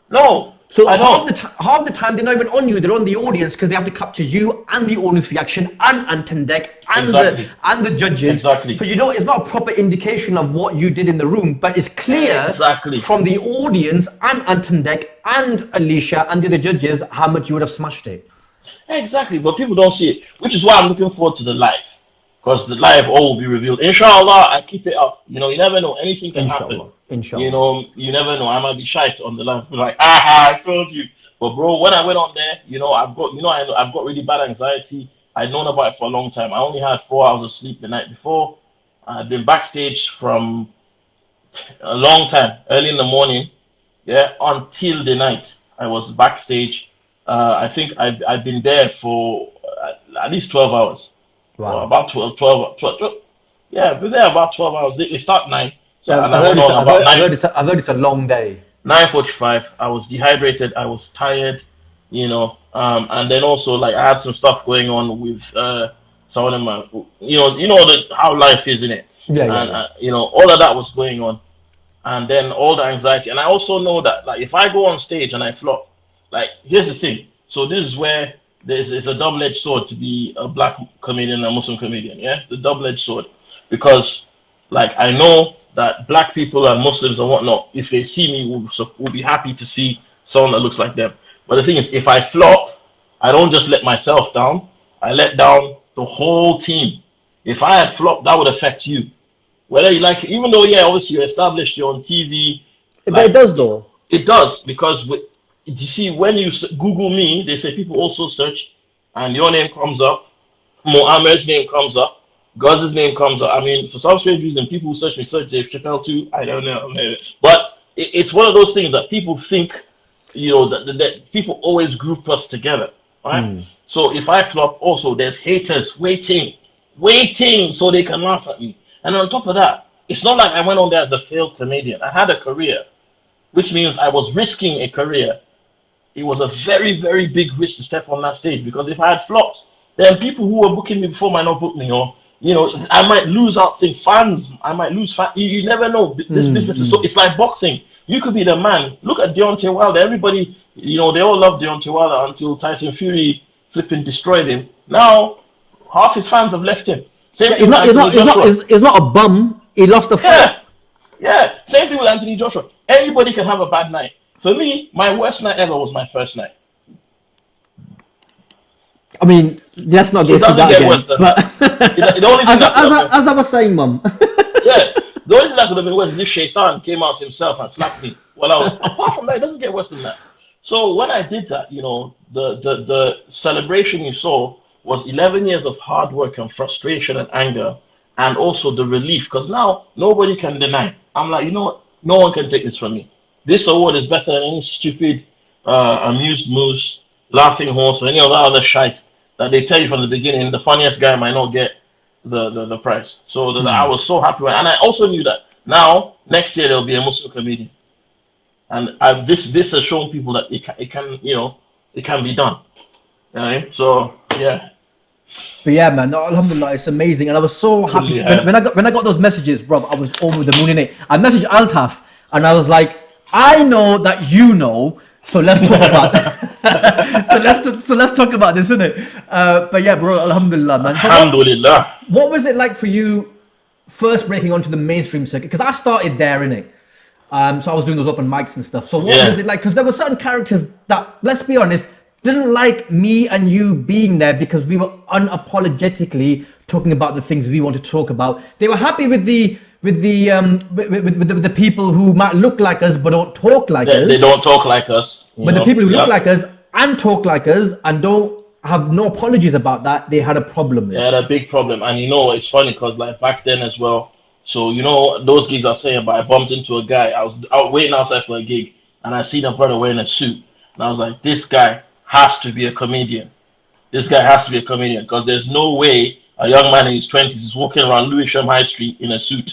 No. So half the time they're not even on you, they're on the audience because they have to capture you and the audience reaction and Antendek and the judges. Exactly. So it's not a proper indication of what you did in the room, but it's clear from the audience and Antendek and Alicia and the other judges how much you would have smashed it. Exactly, but people don't see it, which is why I'm looking forward to the live. Because the live all will be revealed. Inshallah, I keep it up. You never know. Anything can happen. Inshallah. You never know. I might be shy on the live. Like, I told you. But bro, when I went on there, I've got really bad anxiety. I'd known about it for a long time. I only had 4 hours of sleep the night before. I'd been backstage from a long time, early in the morning, until the night. I was backstage. I think I've been there for at least 12 hours. Wow. About 12. Yeah, I've been there about 12 hours. They start 9. So I've heard it's a long day. 9:45. I was dehydrated. I was tired, and then also I had some stuff going on with some of my, how life is, in it. All of that was going on, and then all the anxiety. And I also know that if I go on stage and I flop, here's the thing. So this is where it's a double-edged sword to be a black comedian and a Muslim comedian. Yeah, the double-edged sword, because I know that black people and Muslims and whatnot, if they see me, will be happy to see someone that looks like them. But the thing is, if I flop, I don't just let myself down. I let down the whole team. If I had flopped, that would affect you. Whether you like it, even though, obviously you're established, you're on TV. But it does, though. It does, because you see, when you Google me, they say people also search, and your name comes up, Muammer's name comes up, God's name comes up. I mean, for some strange reason, people who search Dave Chappelle too. I don't know. But it's one of those things that people think, that people always group us together, right? So if I flop, also, there's haters waiting so they can laugh at me. And on top of that, it's not like I went on there as a failed comedian. I had a career, which means I was risking a career. It was a very, very big risk to step on that stage, because if I had flopped, then people who were booking me before might not book me, or I might lose out fans. I might lose fans. You never know. This business is so. It's like boxing. You could be the man. Look at Deontay Wilder. Everybody, they all love Deontay Wilder until Tyson Fury flipping destroyed him. Now, half his fans have left him. It's not a bum. He lost a fight. Yeah. Same thing with Anthony Joshua. Everybody can have a bad night. For me, my worst night ever was my first night. I mean, let's not go through that again. But as I was saying, Mum. Yeah, the only thing that could have been worse is if Shaitan came out himself and slapped me. Apart from that, it doesn't get worse than that. So when I did that, the celebration you saw was 11 years of hard work and frustration and anger, and also the relief, because now nobody can deny. I'm like, no one can take this from me. This award is better than any stupid, amused moose, laughing horse, or any of that other shite that they tell you from the beginning. The funniest guy might not get the prize. So I was so happy, and I also knew that now next year there'll be a Muslim comedian, and this has shown people that it can be done. Right? So yeah. But yeah, man, no, alhamdulillah, it's amazing, and I was so happy when I got those messages, bro. I was over the moon in it. I messaged Altaf, and I was like, I know that So let's talk about so let's talk about this, innit? But yeah, bro, alhamdulillah, man. But Alhamdulillah. what was it like for you first breaking onto the mainstream circuit? Because I started there, innit? So I was doing those open mics and stuff. So what was it like? Because there were certain characters that, let's be honest, didn't like me and you being there because we were unapologetically talking about the things we wanted to talk about. They were happy with the people who might look like us but don't talk like us. They don't talk like us. But the people who look like us and talk like us and don't have no apologies about that, they had a problem. They had a big problem. And you know, it's funny because like back then as well, so you know those gigs I was saying about, I bumped into a guy. I was out waiting outside for a gig and I seen a brother wearing a suit. And I was like, this guy has to be a comedian. This guy has to be a comedian because there's no way a young man in his 20s is walking around Lewisham High Street in a suit.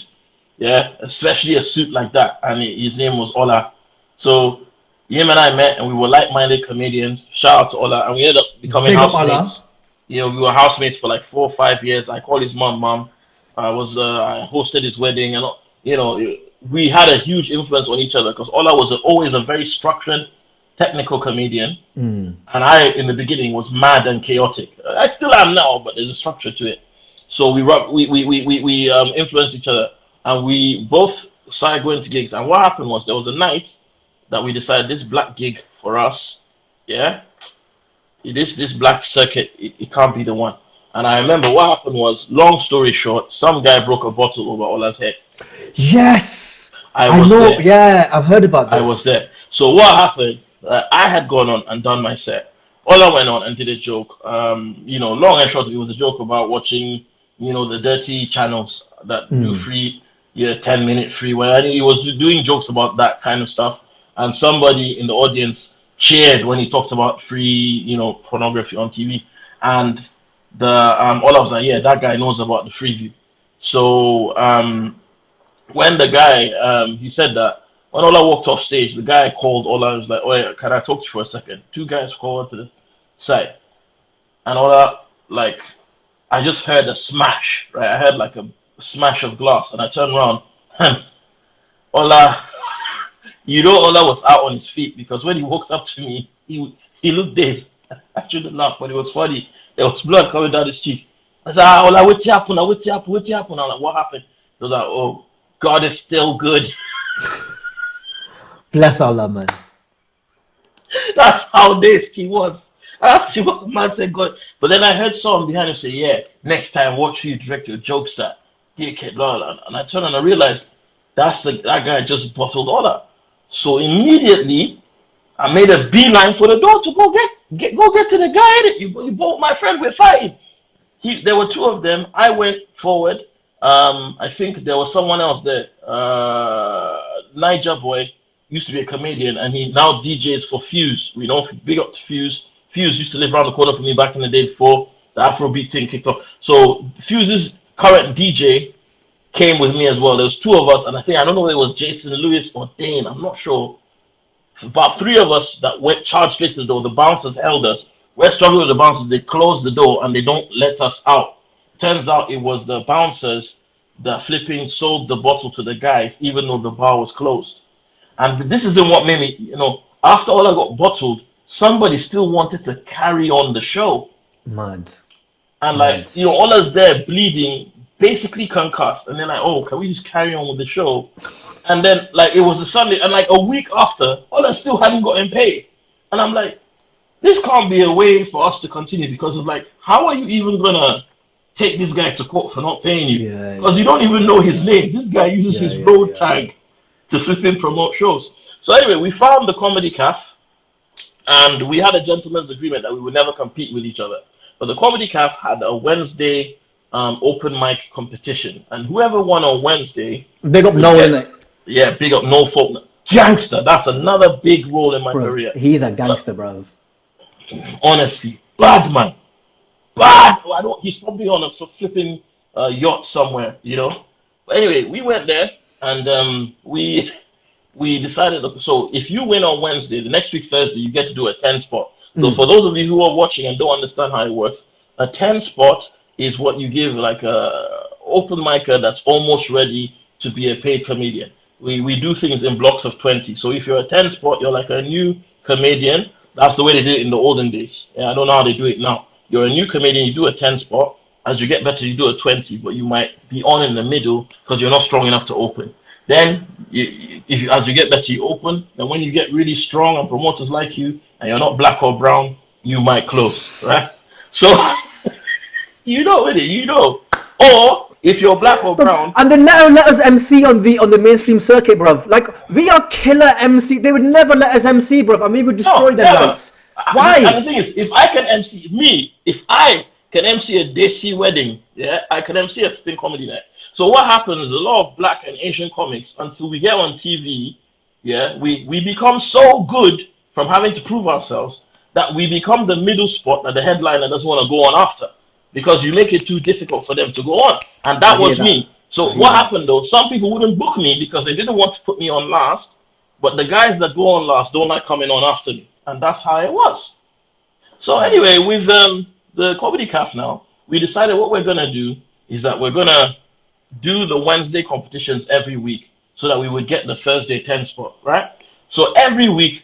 Yeah, especially a suit like that. And his name was Ola. So him and I met and we were like-minded comedians. Shout out to Ola. And we ended up becoming housemates. You know, we were housemates for like 4 or 5 years. I called his mom. I hosted his wedding. And, you know, we had a huge influence on each other because Ola was always a very structured, technical comedian. And I, in the beginning, was mad and chaotic. I still am now, but there's a structure to it. So we influenced each other. And we both started going to gigs. And what happened was there was a night that we decided this black gig for us, yeah, this black circuit, it can't be the one. And I remember what happened was, long story short, some guy broke a bottle over Ola's head. Yes! I know, there. Yeah, I've heard about this. I was there. So what happened, I had gone on and done my set. Ola went on and did a joke. You know, long and short, it was a joke about watching, you know, the dirty channels that do free, 10-minute free, where he was doing jokes about that kind of stuff. And somebody in the audience cheered when he talked about free, you know, pornography on TV. And Ola was like, yeah, that guy knows about the Freeview. So when the guy, he said that, when Ola walked off stage, the guy called Ola and was like, oh, yeah, can I talk to you for a second? 2 guys called to the side. And Ola, like, I just heard a smash, right? I heard like a smash of glass. And I turned around, and Ola, you know, Ola was out on his feet because when he walked up to me, he looked dazed. I shouldn't laugh, but it was funny. There was blood coming down his cheek. I said, Ola, what happened? I'm like, what happened? He was like, oh, God is still good. Bless Allah, man. That's how dazed he was. I asked him what the man said, God. But then I heard someone behind him say, yeah, next time, watch who you direct your jokes at. Dickhead, blah. And I turned and I realized that guy just bottled Ola. So immediately, I made a beeline for the door to go get to the guy. You both, my friend, we're fighting. There were 2 of them. I went forward. I think there was someone else there. Niger boy used to be a comedian, and he now DJs for Fuse. We know, big up to Fuse. Fuse used to live around the corner from me back in the day before the Afrobeat thing kicked off. So Fuse's current DJ came with me as well. There was 2 of us, and I don't know whether it was Jason Lewis or Dane, I'm not sure. About 3 of us that went charged straight to the door. The bouncers held us. We're struggling with the bouncers. They closed the door and they don't let us out. Turns out it was the bouncers that flipping sold the bottle to the guys, even though the bar was closed. And this isn't what made me, you know, after all I got bottled, somebody still wanted to carry on the show. Mad. And like, you know, all us there bleeding, basically concussed. And then like, oh, can we just carry on with the show? And then like, it was a Sunday, and like a week after, all us still hadn't gotten paid. And I'm like, this can't be a way for us to continue, because it's like, how are you even gonna take this guy to court for not paying you? Because you don't even know his name. This guy uses his road tag to flip and promote shows. So anyway, we found the Comedy Caf, and we had a gentleman's agreement that we would never compete with each other. But the Comedy Caf had a Wednesday open mic competition, and whoever won on Wednesday, big up Noel, innit? Yeah, big up No Fault. Gangster, that's another big role in my career. He's a gangster, bro. Honestly, bad man. Bad. He's probably on a flipping yacht somewhere, you know. But anyway, we went there, and we decided. So if you win on Wednesday, the next week Thursday, you get to do a 10 spot. So for those of you who are watching and don't understand how it works, a 10 spot is what you give like a open micer that's almost ready to be a paid comedian. We do things in blocks of 20. So if you're a 10 spot, you're like a new comedian, that's the way they did it in the olden days. Yeah, I don't know how they do it now. You're a new comedian, you do a 10 spot. As you get better, you do a 20, but you might be on in the middle because you're not strong enough to open. Then, as you get better, you open. And when you get really strong and promoters like you, and you're not black or brown, you might close, right? So, you know, really, you know. Or if you're black or brown, and then let us MC on the mainstream circuit, bruv. Like, we are killer MC. They would never let us MC, bruv, and we would destroy their rights. Why? And the thing is, if I can MC a Desi wedding, yeah, I can MC a spin comedy night. So what happens is a lot of black and Asian comics, until we get on TV, yeah, we become so good from having to prove ourselves that we become the middle spot that the headliner doesn't want to go on after, because you make it too difficult for them to go on. And that was me. So what happened though, some people wouldn't book me because they didn't want to put me on last, but the guys that go on last don't like coming on after me. And that's how it was. So anyway, with the Comedy Calf now, we decided what we're going to do is that we're going to do the Wednesday competitions every week so that we would get the Thursday 10 spot, right? So every week,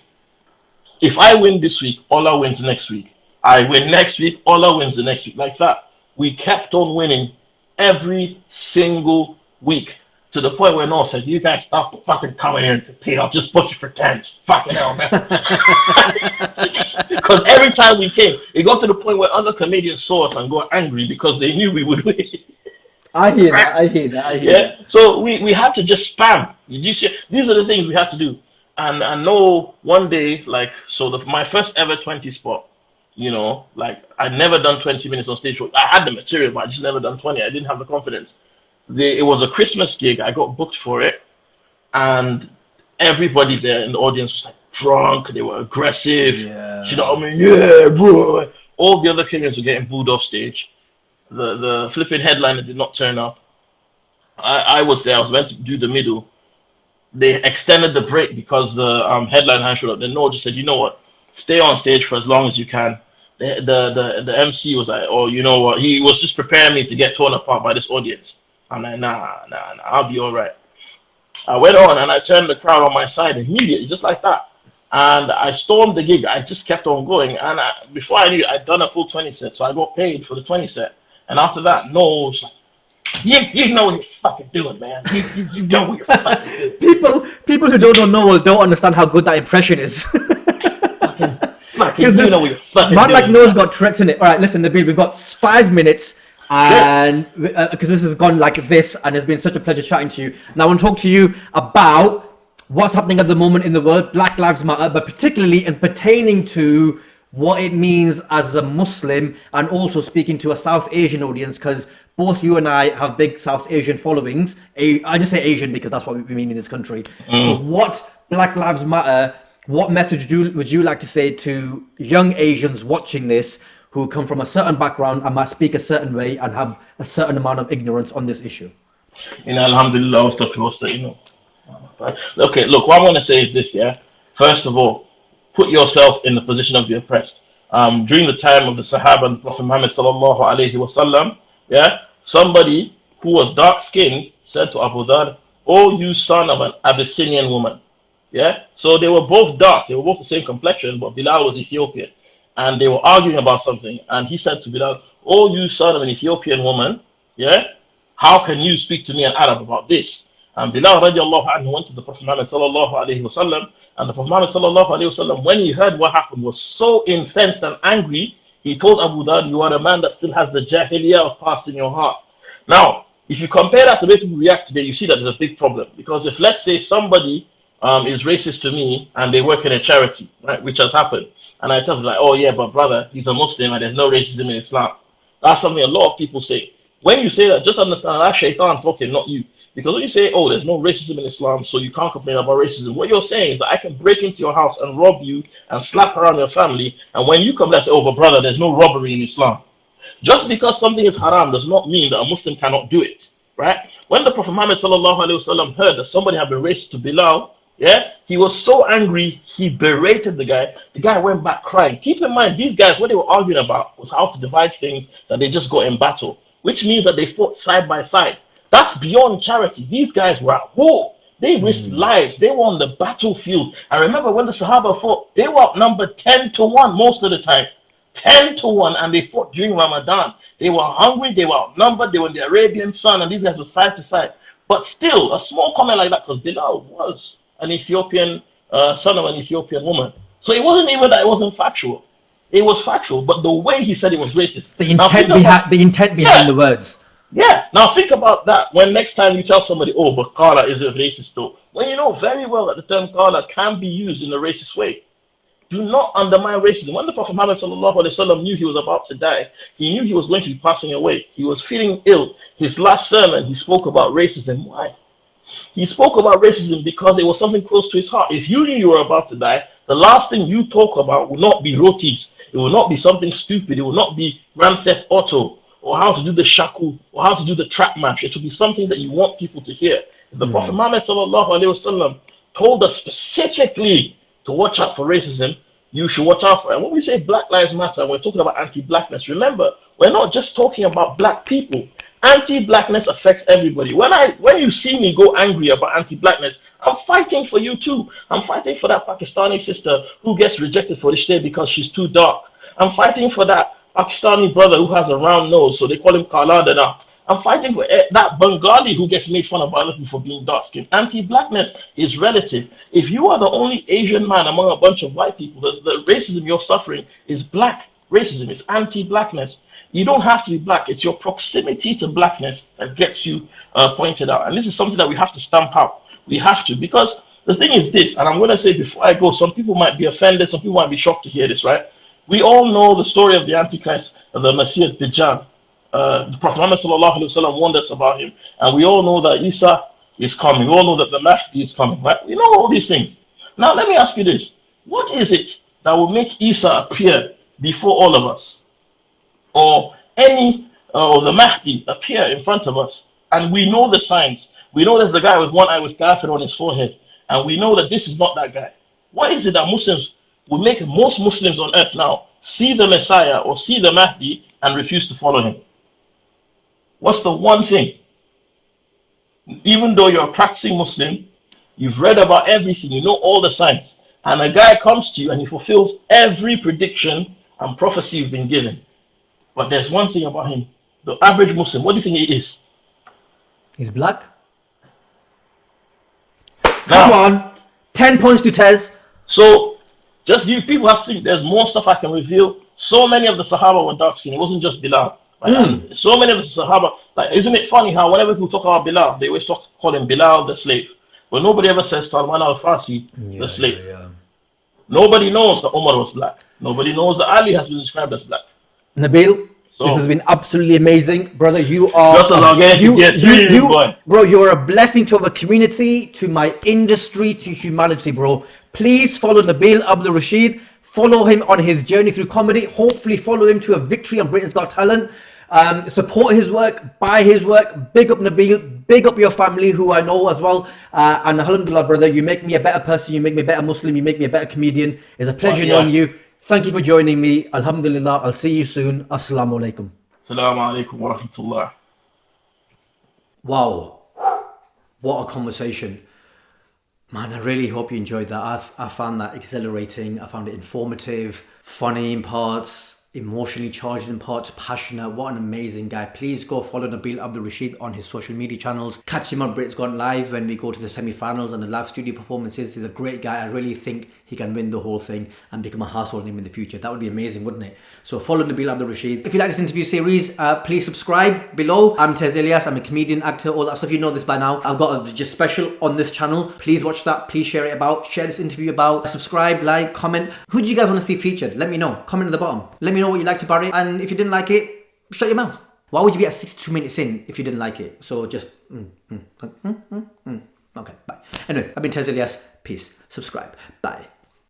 if I win this week, Ola wins next week. I win next week, Ola wins the next week. Like that. We kept on winning every single week, to the point where Noah said, you guys stop fucking coming here to pay off, just book it for 10s. Fucking hell, man. Because every time we came, it got to the point where other comedians saw us and got angry because they knew we would win. I hear that. So we had to just spam. These are the things we had to do. And I know one day, like, so my first ever 20 spot, you know, like, I'd never done 20 minutes on stage. I had the material, but I just never done 20. I didn't have the confidence. It was a Christmas gig. I got booked for it, and everybody there in the audience was like drunk. They were aggressive. Yeah. You know what I mean? Yeah, bro. All the other comedians were getting booed off stage. The flipping headliner did not turn up. I was there. I was meant to do the middle. They extended the break because the headliner showed up. Then Noah just said, you know what? Stay on stage for as long as you can. The MC was like, oh, you know what? He was just preparing me to get torn apart by this audience. I'm like, nah, I'll be all right. I went on and I turned the crowd on my side immediately, just like that. And I stormed the gig. I just kept on going. And before I knew it, I'd done a full 20 set. So I got paid for the 20 set. And after that, Noah was like, you know what you're fucking doing, man. You know what you're fucking doing. People who don't know Noel don't understand how good that impression is. You know what you're fucking man doing. like Noel's got threats in it. All right, listen, Nabil, we've got 5 minutes. And because this has gone like this, and it's been such a pleasure chatting to you. Now I want to talk to you about what's happening at the moment in the world, Black Lives Matter, but particularly in pertaining to what it means as a Muslim, and also speaking to a South Asian audience, because both you and I have big South Asian followings. I just say Asian because that's what we mean in this country. So what Black Lives Matter, what message would you like to say to young Asians watching this, who come from a certain background and might speak a certain way and have a certain amount of ignorance on this issue? Alhamdulillah, you know. Okay, look, what I want to say is this, yeah? First of all, put yourself in the position of the oppressed. During the time of the Sahaba and the Prophet Muhammad sallallahu alayhi wasallam, yeah, somebody who was dark-skinned said to Abu Dhar, oh, you son of an Abyssinian woman. Yeah? So they were both dark, they were both the same complexion, but Bilal was Ethiopian. And they were arguing about something, and he said to Bilal, oh, you son of an Ethiopian woman, yeah, how can you speak to me in Arab about this? And Bilal radiallahu anhu went to the Prophet Muhammad sallallahu alayhi wasallam, and the Prophet Muhammad sallallahu alayhi wasallam, when he heard what happened, was so incensed and angry, he told Abu Dhar, you are a man that still has the jahiliyyah of past in your heart. Now, if you compare that to the way people react today, you see that there's a big problem. Because if, let's say, somebody is racist to me, and they work in a charity, right, which has happened, and I tell them, like, oh yeah, but brother, he's a Muslim and there's no racism in Islam. That's something a lot of people say. When you say that, just understand that's shaitan talking, not you. Because when you say, oh, there's no racism in Islam, so you can't complain about racism, what you're saying is that I can break into your house and rob you and slap around your family, and when you come back and say, oh, but brother, there's no robbery in Islam. Just because something is haram does not mean that a Muslim cannot do it, right? When the Prophet Muhammad sallallahu alaihi wasallam heard that somebody had been racist to Bilal, yeah, he was so angry, he berated the guy. The guy went back crying. Keep in mind, these guys, what they were arguing about was how to divide things that they just got in battle, which means that they fought side by side. That's beyond charity. These guys were at war. They risked lives. They were on the battlefield. I remember when the Sahaba fought, they were outnumbered 10-1 most of the time. 10-1, and they fought during Ramadan. They were hungry, they were outnumbered, they were in the Arabian sun, and these guys were side to side. But still, a small comment like that, because Bilal was an Ethiopian son of an Ethiopian woman. So it wasn't even that it wasn't factual. It was factual, but the way he said it was racist. The intent behind the words. Yeah. Now think about that when next time you tell somebody, oh, but Kala is a racist though. When you know very well that the term Kala can be used in a racist way. Do not undermine racism. When the Prophet Muhammad knew he was about to die, he knew he was going to be passing away. He was feeling ill. His last sermon, he spoke about racism. Why? He spoke about racism because it was something close to his heart. If you knew you were about to die, the last thing you talk about will not be rotis. It will not be something stupid. It will not be Grand Theft Auto or how to do the shaku or how to do the trap match. It will be something that you want people to hear. The Prophet Muhammad told us specifically to watch out for racism. You should watch out for it. And when we say Black Lives Matter, we're talking about anti-blackness. Remember, we're not just talking about black people. Anti-blackness affects everybody. When you see me go angry about anti-blackness, I'm fighting for you too. I'm fighting for that Pakistani sister who gets rejected for Ishtay because she's too dark. I'm fighting for that Pakistani brother who has a round nose, so they call him Kala Dada. I'm fighting for that Bengali who gets made fun of by other people for being dark-skinned. Anti-blackness is relative. If you are the only Asian man among a bunch of white people, the racism you're suffering is black racism. It's anti-blackness. You don't have to be black. It's your proximity to blackness that gets you pointed out. And this is something that we have to stamp out. We have to, because the thing is this, and I'm going to say before I go, some people might be offended, some people might be shocked to hear this, right? We all know the story of the Antichrist, of the Messiah Dajjal. The Prophet Muhammad warned us about him, and we all know that Isa is coming. We all know that the Mahdi is coming, right? We know all these things. Now, let me ask you this. What is it that will make Isa appear before all of us? Or the Mahdi appear in front of us? And we know the signs. We know there's the guy with one eye with kafir on his forehead. And we know that this is not that guy. What is it that Muslims will make most Muslims on earth now see the Messiah or see the Mahdi and refuse to follow him? What's the one thing? Even though you're a practicing Muslim, you've read about everything, you know all the signs, and a guy comes to you and he fulfills every prediction and prophecy you've been given. But there's one thing about him. The average Muslim, what do you think he is? He's black. Come on. 10 points to Tez. So, just you people have seen, there's more stuff I can reveal. So many of the Sahaba were dark skinned. It wasn't just Bilal. Right? So many of the Sahaba, like, isn't it funny how whenever people talk about Bilal, they always call him Bilal the slave. But nobody ever says Salman al-Farsi the slave. Nobody knows that Umar was black. Nobody knows that Ali has been described as black. Nabil, this has been absolutely amazing. Brother, you are... Just as I'm getting to get bro, you're a blessing to our community, to my industry, to humanity, bro. Please follow Nabil Abdulrashid. Follow him on his journey through comedy. Hopefully follow him to a victory on Britain's Got Talent. Support his work, buy his work. Big up Nabil, big up your family who I know as well. And alhamdulillah, brother, you make me a better person, you make me a better Muslim, you make me a better comedian. It's a pleasure knowing you. Thank you for joining me. Alhamdulillah, I'll see you soon. Assalamu alaikum. Assalamu alaikum wa rahmatullah. Wow, what a conversation. Man, I really hope you enjoyed that. I found that exhilarating. I found it informative, funny in parts, emotionally charged in parts, passionate. What an amazing guy. Please go follow Nabil Abdulrashid on his social media channels. Catch him on Britain's Gone Live when we go to the semi-finals and the live studio performances. He's a great guy. I really think he can win the whole thing and become a household name in the future. That would be amazing, wouldn't it? So follow Nabil Abdulrashid. If you like this interview series, please subscribe below. I'm Tez Ilyas. I'm a comedian, actor, all that stuff. You know this by now. I've got a just special on this channel. Please watch that. Please share it about. Share this interview about. Subscribe, like, comment. Who do you guys want to see featured? Let me know. Comment at the bottom. Let me know what you liked about it. And if you didn't like it, shut your mouth. Why would you be at 62 minutes in if you didn't like it? So just... Okay, bye. Anyway, I've been Tez Ilyas. Peace. Subscribe. Bye.